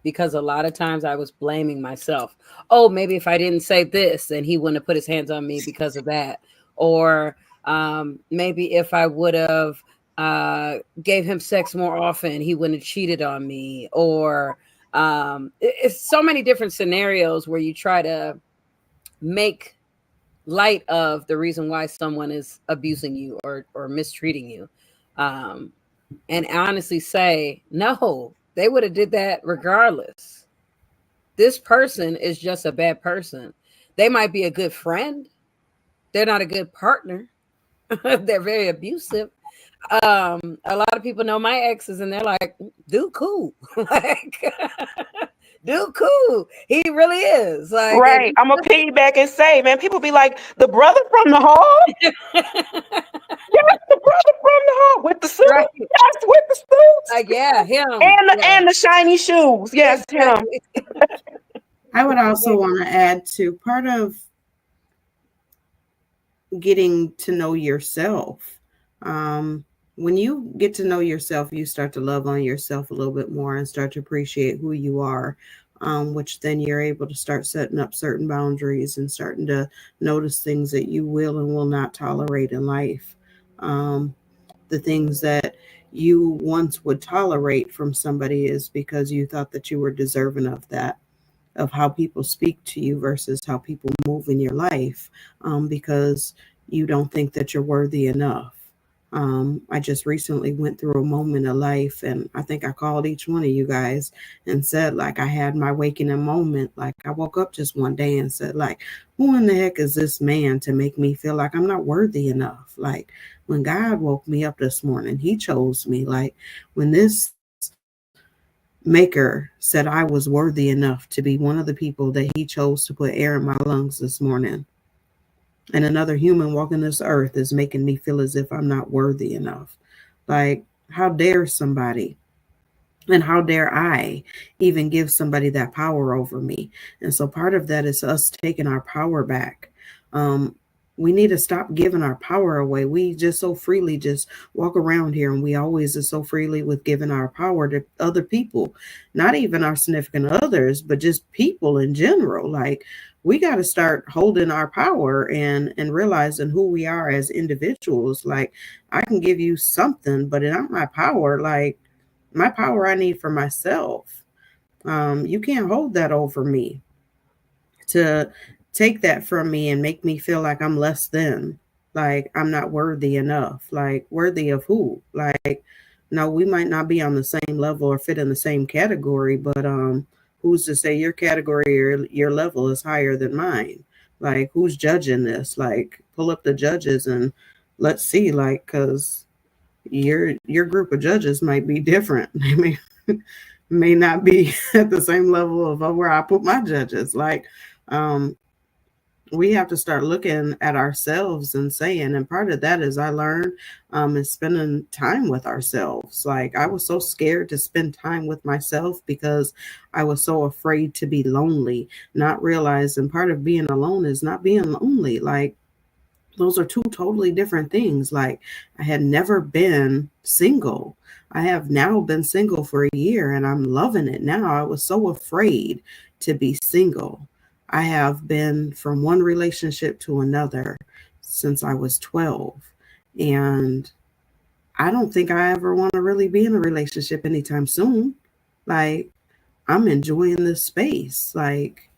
Because a lot of times I was blaming myself. Oh, maybe if I didn't say this, then he wouldn't have put his hands on me because of that. Or maybe if I would have gave him sex more often, he wouldn't have cheated on me. Or it's so many different scenarios where you try to make light of the reason why someone is abusing you or mistreating you. And honestly say, no, they would have did that regardless. This person is just a bad person. They might be a good friend. They're not a good partner. They're very abusive. A lot of people know my exes and they're like, dude, cool. Like, dude, cool. He really is. Like, right. I'm gonna piggyback and say, man, people be like, the brother from the hall? Yes, the brother from the hall with the suit. Right. Yes, with the suit. Like, yeah, him. And the shiny shoes. Yes, him. I would also want to add to part of getting to know yourself. When you get to know yourself, you start to love on yourself a little bit more and start to appreciate who you are, which then you're able to start setting up certain boundaries and starting to notice things that you will and will not tolerate in life. The things that you once would tolerate from somebody is because you thought that you were deserving of that, of how people speak to you versus how people move in your life, because you don't think that you're worthy enough. I just recently went through a moment of life, and I think I called each one of you guys and said, like, I had my awakening moment. Like, I woke up just one day and said, like, who in the heck is this man to make me feel like I'm not worthy enough? Like, when God woke me up this morning, he chose me. Like, when this maker said I was worthy enough to be one of the people that he chose to put air in my lungs this morning, and another human walking this earth is making me feel as if I'm not worthy enough. Like, how dare somebody, and how dare I even give somebody that power over me? And so part of that is us taking our power back. We need to stop giving our power away. We just so freely just walk around here, and we always are so freely with giving our power to other people, not even our significant others, but just people in general. Like, we got to start holding our power and realizing who we are as individuals. Like, I can give you something, but it's not my power. Like, my power I need for myself. You can't hold that over me to take that from me and make me feel like I'm less than, like I'm not worthy enough. Like, worthy of who? Like, no, we might not be on the same level or fit in the same category, but who's to say your category or your level is higher than mine? Like, who's judging this? Like, pull up the judges and let's see, like, cuz your group of judges might be different. They may not be at the same level of where I put my judges. Like, um, we have to start looking at ourselves and saying, and part of that is I learned is spending time with ourselves. Like, I was so scared to spend time with myself because I was so afraid to be lonely, not realizing part of being alone is not being lonely. Like, those are two totally different things. Like, I had never been single. I have now been single for a year and I'm loving it now. I was so afraid to be single. I have been from one relationship to another since I was 12. And I don't think I ever want to really be in a relationship anytime soon. Like, I'm enjoying this space. Like,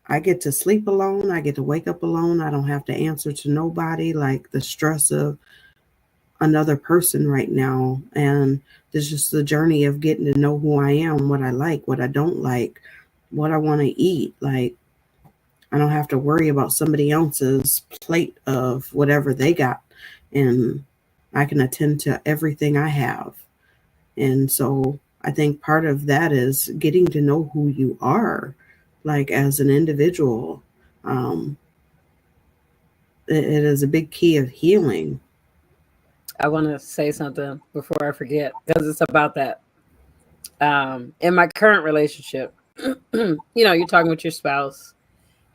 I get to sleep alone. I get to wake up alone. I don't have to answer to nobody. Like, the stress of another person right now. And there's just the journey of getting to know who I am, what I like, what I don't like, what I want to eat. Like, I don't have to worry about somebody else's plate of whatever they got. And I can attend to everything I have. And so I think part of that is getting to know who you are, like as an individual. It is a big key of healing. I want to say something before I forget because it's about that. In my current relationship, you're talking with your spouse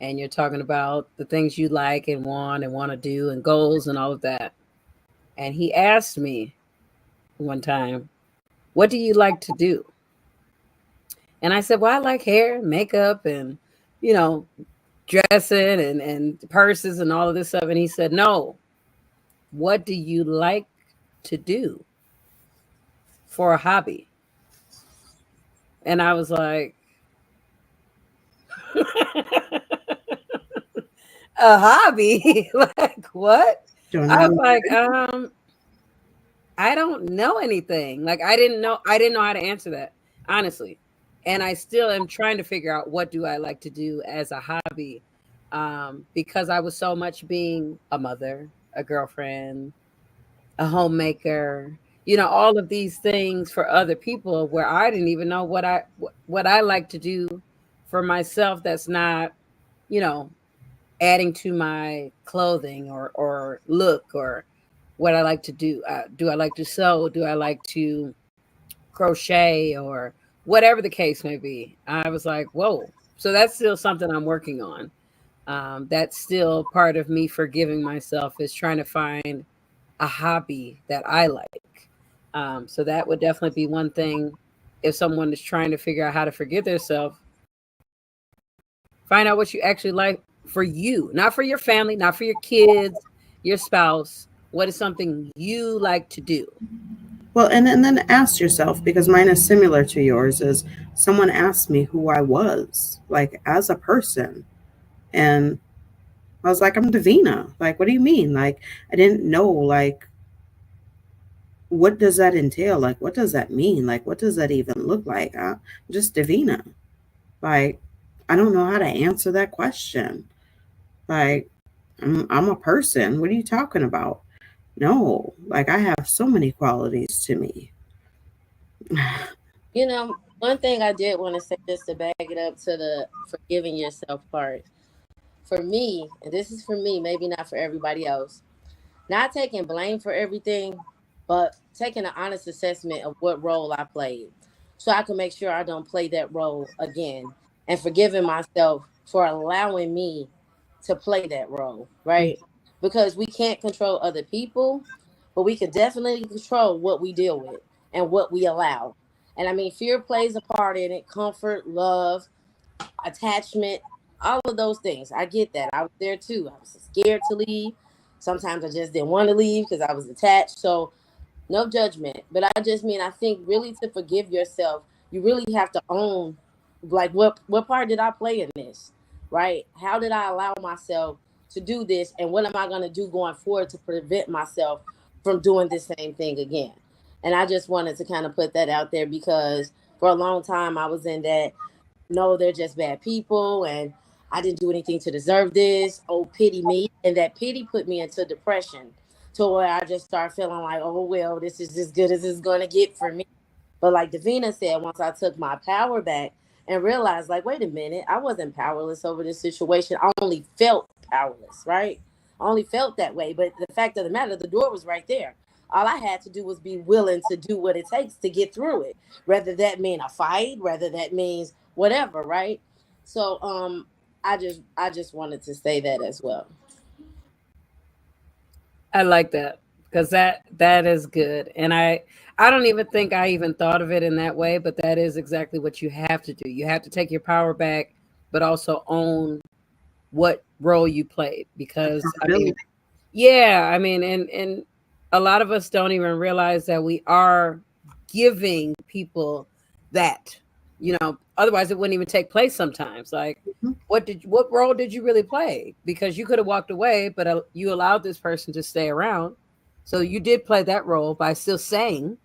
and you're talking about the things you like and want to do and goals and all of that. And he asked me one time, what do you like to do? And I said, well, I like hair, makeup, and, dressing and purses and all of this stuff. And he said, no, what do you like to do for a hobby? And I was like, a hobby? Like, what? I was like, I don't know anything. Like, I didn't know how to answer that, honestly. And I still am trying to figure out what do I like to do as a hobby, because I was so much being a mother, a girlfriend, a homemaker, all of these things for other people where I didn't even know what I like to do for myself. That's not, adding to my clothing or look or what I like to do. Do I like to sew? Do I like to crochet or whatever the case may be? I was like, whoa. So that's still something I'm working on. That's still part of me forgiving myself, is trying to find a hobby that I like. So that would definitely be one thing. If someone is trying to figure out how to forgive themselves, find out what you actually like for you, not for your family, not for your kids, your spouse. What is something you like to do? Well, and then ask yourself, because mine is similar to yours, is someone asked me who I was, like, as a person. And I was like, I'm Davina. Like, what do you mean? Like, I didn't know, like, what does that entail? Like, what does that mean? Like, what does that even look like? I'm just Davina. Like, I don't know how to answer that question. Like, I'm a person. What are you talking about? No, like, I have so many qualities to me. One thing I did want to say, just to back it up to the forgiving yourself part. For me, and this is for me, maybe not for everybody else, not taking blame for everything, but taking an honest assessment of what role I played, so I can make sure I don't play that role again, and forgiving myself for allowing me to play that role, right? Because we can't control other people, but we can definitely control what we deal with and what we allow. And I mean, fear plays a part in it, comfort, love, attachment, all of those things. I get that. I was there too. I was scared to leave. Sometimes I just didn't want to leave because I was attached. So no judgment. But I just mean, I think really to forgive yourself, you really have to own, like, what part did I play in this? right? How did I allow myself to do this? And what am I going to do going forward to prevent myself from doing the same thing again? And I just wanted to kind of put that out there because for a long time I was in that, no, they're just bad people and I didn't do anything to deserve this. Oh, pity me. And that pity put me into depression to where I just started feeling like, oh, well, this is as good as it's going to get for me. But like Davina said, once I took my power back and realized, like, wait a minute, I wasn't powerless over this situation. I only felt powerless, right? I only felt that way. But the fact of the matter, the door was right there. All I had to do was be willing to do what it takes to get through it. Whether that mean a fight, whether that means whatever, right? So I just wanted to say that as well. I like that because that is good. And I don't even think I even thought of it in that way, but that is exactly what you have to do. You have to take your power back, but also own what role you played. Because I mean, yeah, I mean, and a lot of us don't even realize that we are giving people that, you know, otherwise it wouldn't even take place sometimes. Like, what role did you really play? Because you could have walked away, but you allowed this person to stay around. So you did play that role by still saying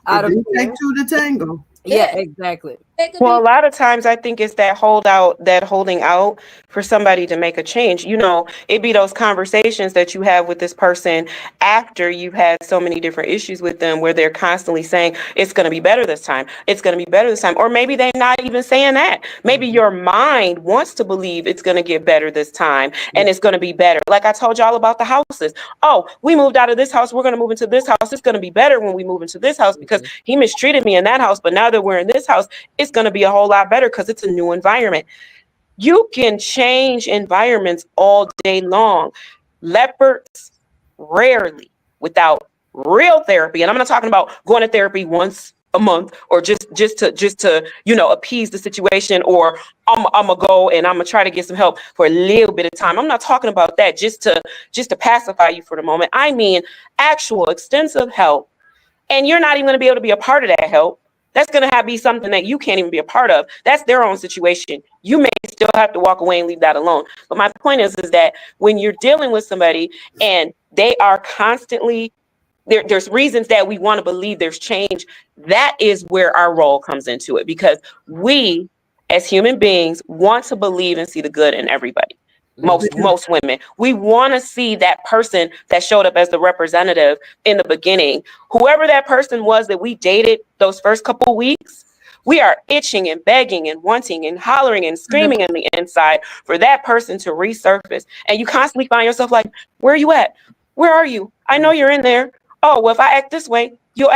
out of take two to tango. Yeah, exactly. Well, a lot of times I think it's that holding out for somebody to make a change. You know, it be those conversations that you have with this person after you've had so many different issues with them where they're constantly saying, it's going to be better this time. It's going to be better this time. Or maybe they're not even saying that. Maybe your mind wants to believe it's going to get better this time and it's going to be better. Like I told y'all about the houses. Oh, we moved out of this house. We're going to move into this house. It's going to be better when we move into this house because he mistreated me in that house. But now that we're in this house, it's going to be a whole lot better because it's a new environment. You can change environments all day long. Leopards rarely without real therapy. And I'm not talking about going to therapy once a month or just to, you know, appease the situation, or I'm gonna go and I'm gonna try to get some help for a little bit of time. I'm not talking about that just to pacify you for the moment. I mean actual extensive help. And you're not even going to be able to be a part of that help. That's going to be something that you can't even be a part of. That's their own situation. You may still have to walk away and leave that alone. But my point is that when you're dealing with somebody and they are constantly, there's reasons that we want to believe there's change. That is where our role comes into it, because we as human beings want to believe and see the good in everybody. Most women, we want to see that person that showed up as the representative in the beginning, whoever that person was that we dated those first couple weeks. We are itching and begging and wanting and hollering and screaming on the inside for that person to resurface. And you constantly find yourself like, where are you at? Where are you? I know you're in there. Oh, well, if I act this way, you'll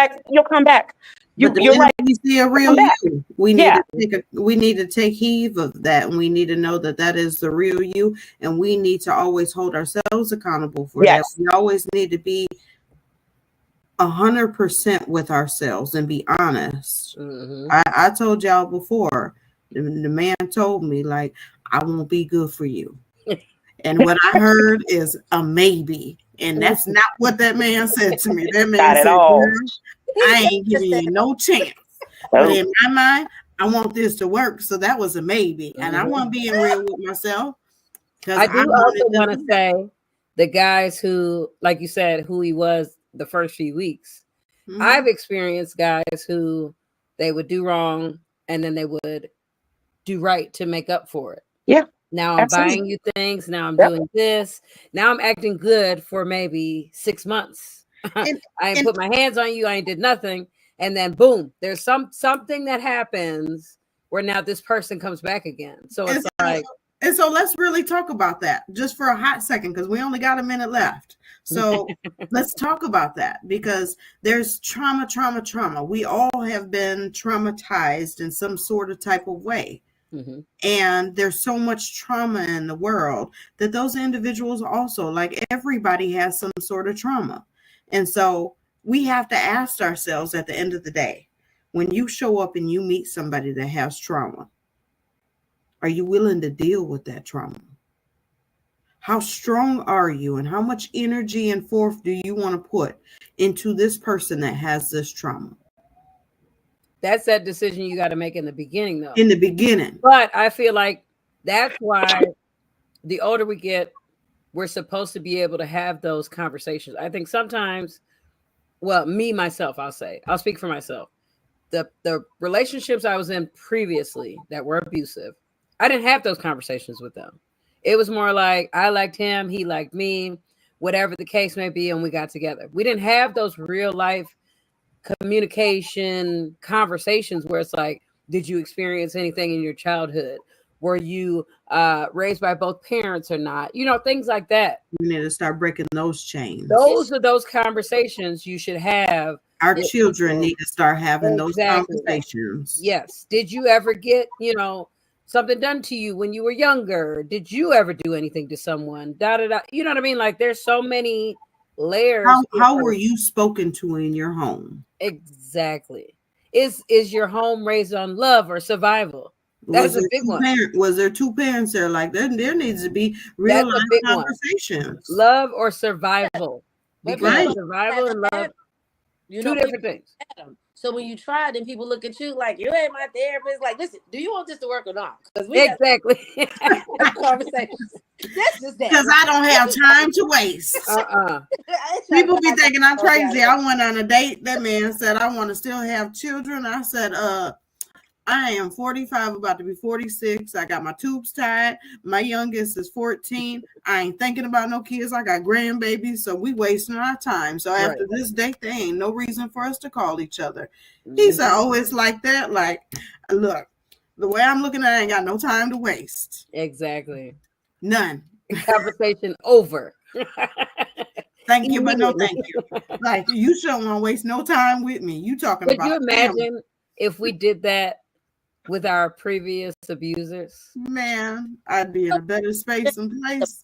come back. You're right. We see a real you. We need to take heed of that, and we need to know that that is the real you, and we need to always hold ourselves accountable for that. We always need to be 100% with ourselves and be honest. I told y'all before, the man told me, like, I won't be good for you. And what I heard is a maybe. And that's not what that man said to me. That man said, I ain't giving you no chance. But in my mind, I want this to work. So that was a maybe. And I want being real with myself. I do also want to say the guys who, like you said, who he was the first few weeks. I've experienced guys who they would do wrong and then they would do right to make up for it. Yeah. Now I'm buying you things. Now I'm doing this. Now I'm acting good for maybe 6 months. I ain't put my hands on you. I ain't did nothing. And then boom, there's something that happens where now this person comes back again. So it's and so let's really talk about that just for a hot second, because we only got a minute left. So let's talk about that, because there's trauma. We all have been traumatized in some sort of type of way. And there's so much trauma in the world that those individuals also, like everybody, has some sort of trauma. And so we have to ask ourselves at the end of the day, when you show up and you meet somebody that has trauma, are you willing to deal with that trauma? How strong are you, and how much energy and force do you want to put into this person that has this trauma? That's that decision you got to make in the beginning, though. In the beginning. But I feel like That's why the older we get, we're supposed to be able to have those conversations. I think sometimes, well, myself, I'll speak for myself. The relationships I was in previously that were abusive, I didn't have those conversations with them. It was more like I liked him, he liked me, whatever the case may be, and we got together. We didn't have those real life communication conversations where it's like, did you experience anything in your childhood? Were you raised by both parents or not? Things like that. We need to start breaking those chains. Those are those conversations you should have. Our children need to start having Exactly. those conversations. Yes. Did you ever get, something done to you when you were younger? Did you ever do anything to someone? Da da da. You know what I mean? Like there's so many layers. How were you spoken to in your home? Exactly. Is your home raised on love or survival? That's a big one. Was there two parents there? Like there needs to be real life conversations. One. Love or survival? Right. Survival and love. Two different things. So when you try, then people look at you like you ain't my therapist. Like, listen, do you want this to work or not? Because we exactly conversations. That's just that. Because I don't have time to waste. People be thinking I'm crazy. I went on a date. That man said I want to still have children. I said, I am 45, about to be 46. I got my tubes tied. My youngest is 14. I ain't thinking about no kids. I got grandbabies, so we wasting our time. So after this date, there ain't no reason for us to call each other. He said, oh, it's like that? Like, look, the way I'm looking at it, I ain't got no time to waste. Exactly. None. Conversation over. Thank you, but no thank you. Like, you shouldn't want to waste no time with me. You talking about. Could you imagine if we did that with our previous abusers? Man, I'd be in a better space and place.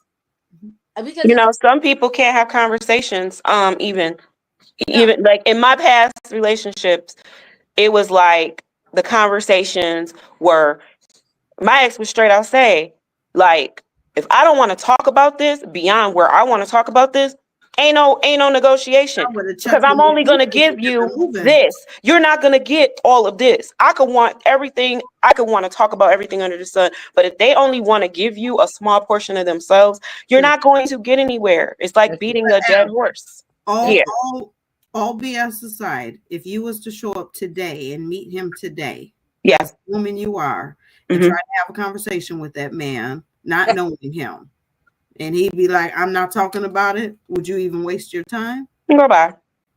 Some people can't have conversations. Even like in my past relationships, it was like the conversations were, my ex was straight out say, like, if I don't want to talk about this beyond where I want to talk about this, ain't no negotiation, because I'm only going to give you this. You're not going to get all of this. I could want everything. I could want to talk about everything under the sun. But if they only want to give you a small portion of themselves, you're not going to get anywhere. It's like beating a dead horse. All BS aside, if you was to show up today and meet him today, yes, the woman you are, and try to have a conversation with that man, not knowing him, and he'd be like, I'm not talking about it, would you even waste your time? Go bye.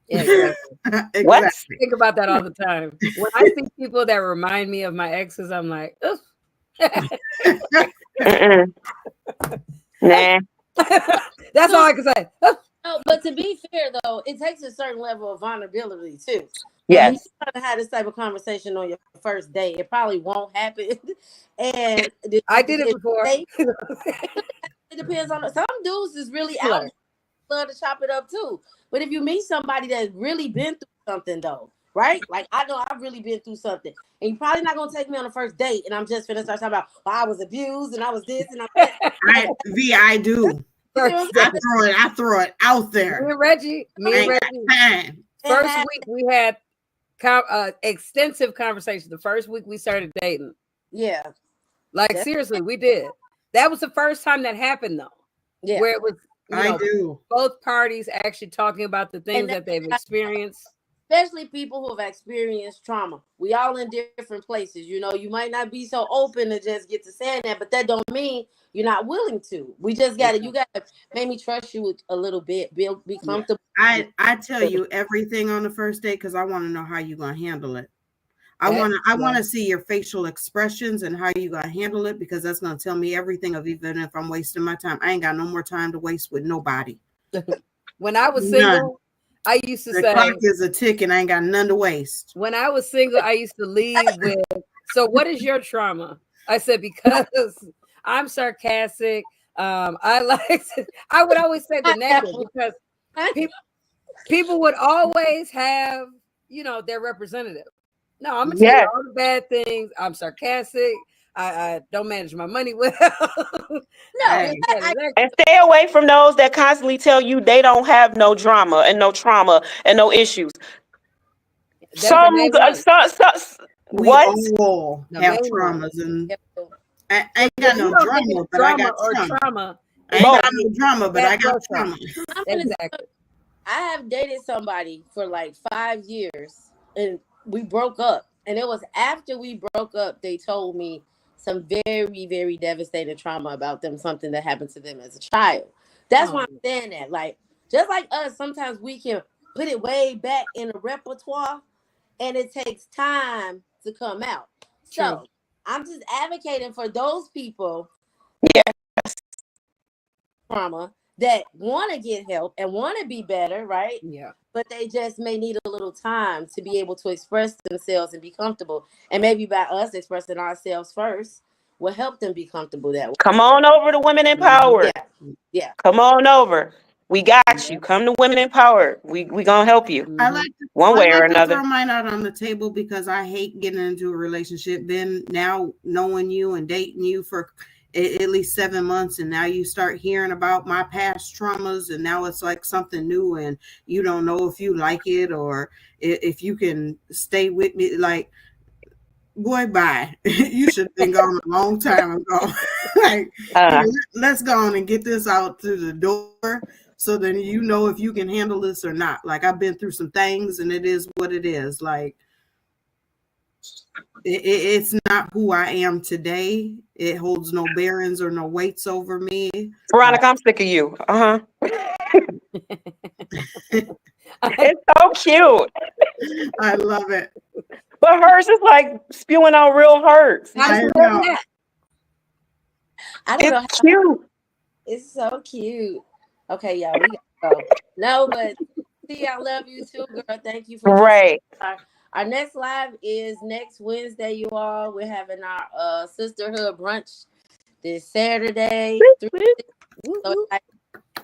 Exactly. What? I think about that all the time. When I see people that remind me of my exes, I'm like, ugh. Nah. That's all I can say. No, but to be fair, though, it takes a certain level of vulnerability, too. Yes. When you try to have this type of conversation on your first date, it probably won't happen. And I did it before. It depends on some dudes is really out, love to chop it up too. But if you meet somebody that's really been through something, though, right? Like I know I've really been through something, and you're probably not gonna take me on the first date, and I'm just gonna start talking about, well, I was abused and I was this and I do. I throw it out there. Me and Reggie. First week we had extensive conversation. The first week we started dating. Yeah. Like seriously, we did. That was the first time that happened though. Yeah. Where it was do. Both parties actually talking about the things that they've experienced. Especially people who have experienced trauma. We all in different places. You might not be so open to just get to saying that, but that don't mean you're not willing to. We just you gotta make me trust you a little bit, be comfortable. I tell you everything on the first date because I want to know how you're gonna handle it. I want to see your facial expressions and how you gonna handle it, because that's gonna tell me everything of even if I'm wasting my time. I ain't got no more time to waste with nobody. When I was single, I used to say, the clock is a tick and I ain't got none to waste. When I was single, I used to leave with, so what is your trauma? I said, because I'm sarcastic. I would always say the negative, because people would always have, their representative. No, I'm gonna tell you all the bad things. I'm sarcastic. I don't manage my money well. And stay away from those that constantly tell you they don't have no drama and no trauma and no issues. We all have traumas, and I ain't If got you no don't think drama, it's but I drama got or trauma. trauma, I ain't Both. got no drama, but I got trauma. I'm gonna exactly. I have dated somebody for like 5 years and we broke up. And it was after we broke up, they told me some very, very devastating trauma about them, something that happened to them as a child. That's why I'm saying that. Like, just like us, sometimes we can put it way back in the repertoire and it takes time to come out. True. So I'm just advocating for those people trauma that want to get help and want to be better, right? Yeah. But they just may need a little time to be able to express themselves and be comfortable. And maybe by us expressing ourselves first will help them be comfortable that way. Come on over to Women Empowered. Yeah. Yeah. Come on over. We got you. Come to Women Empowered. We gonna help you I like to, one way or to another. throw mine out on the table because I hate getting into a relationship. Then now knowing you and dating you for at least 7 months, and now you start hearing about my past traumas, and now it's like something new, and you don't know if you like it or if you can stay with me. Like, boy, bye. You should have been gone a long time ago. Like, here, let's go on and get this out to the door so then you know if you can handle this or not. Like, I've been through some things and it is what it is. Like, it's not who I am today. It holds no bearings or no weights over me. Veronica, I'm sick of you. It's so cute. I love it. But hers is like spewing out real hurts. I know. I don't know. It's cute. It's so cute. Okay, y'all, we gotta go. No, but see, I love you too, girl. Thank you for Right. Our next live is next Wednesday, you all. We're having our sisterhood brunch this Saturday. So like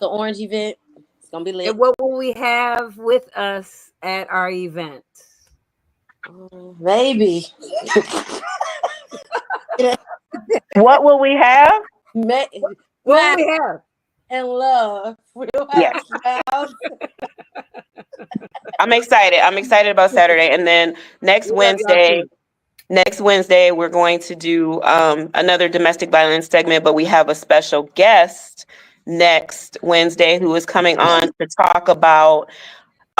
the orange event. It's gonna be lit. And what will we have with us at our event? Baby. What will we have? What will we have? And love. We'll have smiles. I'm excited. I'm excited about Saturday. And then next Wednesday, we're going to do another domestic violence segment, but we have a special guest next Wednesday who is coming on to talk about.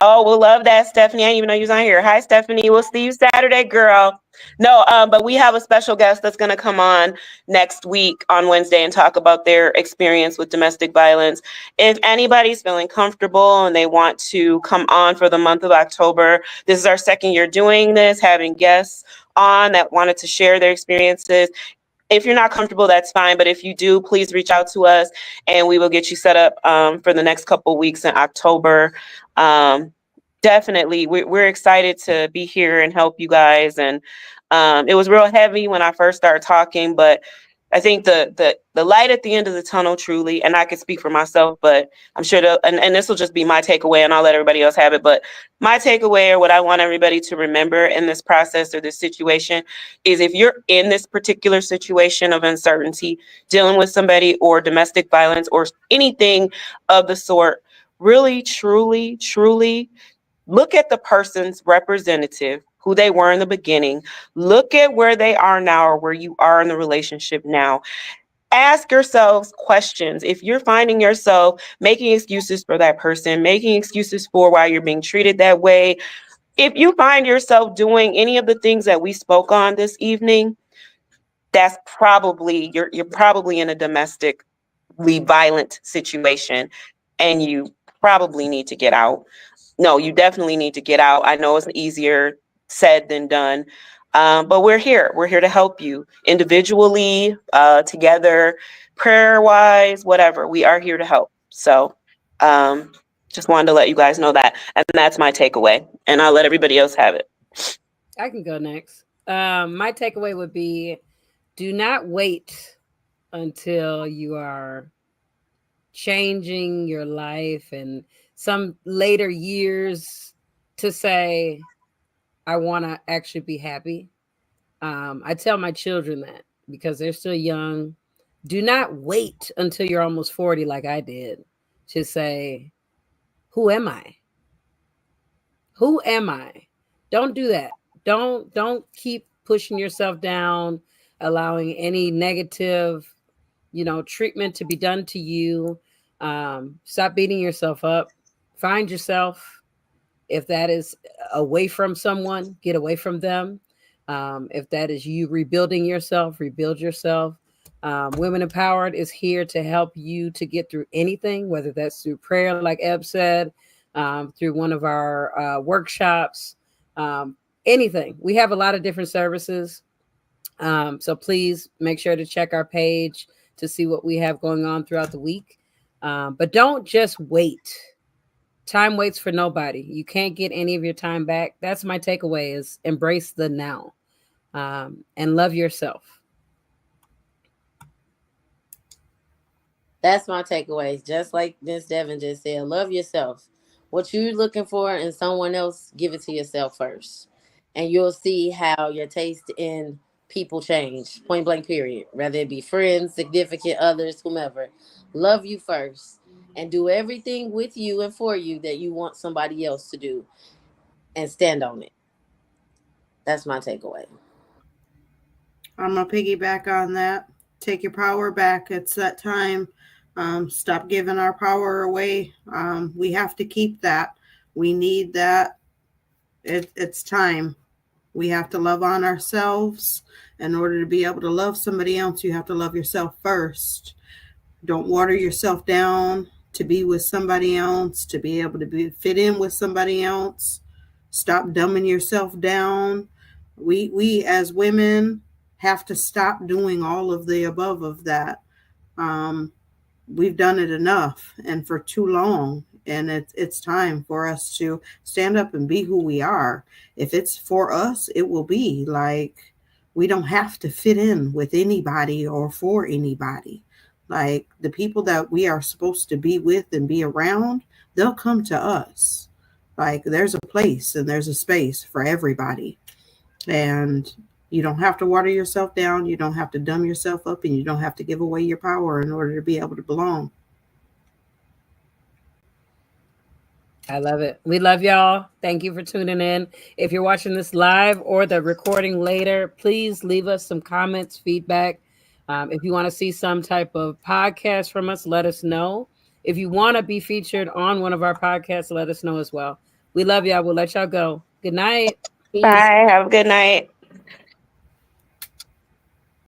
Oh, we'll love that, Stephanie. I didn't even know you was on here. Hi, Stephanie. We'll see you Saturday, girl. No, but we have a special guest that's going to come on next week on Wednesday and talk about their experience with domestic violence. If anybody's feeling comfortable and they want to come on for the month of October, this is our second year doing this, having guests on that wanted to share their experiences. If you're not comfortable, that's fine. But if you do, please reach out to us and we will get you set up for the next couple weeks in October. Definitely, we're excited to be here and help you guys. And it was real heavy when I first started talking, but I think the light at the end of the tunnel, truly, and I can speak for myself, but I'm sure and this will just be my takeaway and I'll let everybody else have it. But my takeaway, or what I want everybody to remember in this process or this situation, is if you're in this particular situation of uncertainty, dealing with somebody or domestic violence or anything of the sort, really, truly, truly look at the person's representative, who they were in the beginning. Look at where they are now or where you are in the relationship now. Ask yourselves questions. If you're finding yourself making excuses for that person, making excuses for why you're being treated that way, if you find yourself doing any of the things that we spoke on this evening, that's probably, you're probably in a domestically violent situation and you probably need to get out. No, you definitely need to get out. I know it's easier said than done, but we're here. We're here to help you individually, together, prayer-wise, whatever. We are here to help. So just wanted to let you guys know that. And that's my takeaway. And I'll let everybody else have it. I can go next. My takeaway would be, do not wait until you are changing your life and some later years to say, I want to actually be happy. I tell my children that because they're still young. Do not wait until you're almost 40 like I did to say, who am I? Who am I? Don't do that. Don't keep pushing yourself down allowing any negative, treatment to be done to you. Stop beating yourself up. Find yourself. If that is away from someone, get away from them. If that is you rebuilding yourself, rebuild yourself. Women Empowered is here to help you to get through anything, whether that's through prayer, like Eb said, through one of our workshops, anything. We have a lot of different services. So please make sure to check our page to see what we have going on throughout the week. But don't just wait. Time waits for nobody. You can't get any of your time back. That's my takeaway, is embrace the now, and love yourself. That's my takeaway. Just like Miss Devin just said, love yourself. What you're looking for in someone else, give it to yourself first. And you'll see how your taste in people change. Point blank, period. Whether it be friends, significant others, whomever. Love you first. And do everything with you and for you that you want somebody else to do. And stand on it. That's my takeaway. I'm going to piggyback on that. Take your power back. It's that time. Stop giving our power away. We have to keep that. We need that. It's time. We have to love on ourselves. In order to be able to love somebody else, you have to love yourself first. Don't water yourself down to be with somebody else, to be able to fit in with somebody else. Stop dumbing yourself down. We as women have to stop doing all of the above of that. We've done it enough and for too long. And it's time for us to stand up and be who we are. If it's for us, it will be. Like, we don't have to fit in with anybody or for anybody. Like, the people that we are supposed to be with and be around, they'll come to us. Like, there's a place and there's a space for everybody. And you don't have to water yourself down. You don't have to dumb yourself up, and you don't have to give away your power in order to be able to belong. I love it. We love y'all. Thank you for tuning in. If you're watching this live or the recording later, please leave us some comments, feedback. If you want to see some type of podcast from us, let us know. If you want to be featured on one of our podcasts, let us know as well. We love y'all. We'll let y'all go. Good night. Peace. Bye. Have a good night.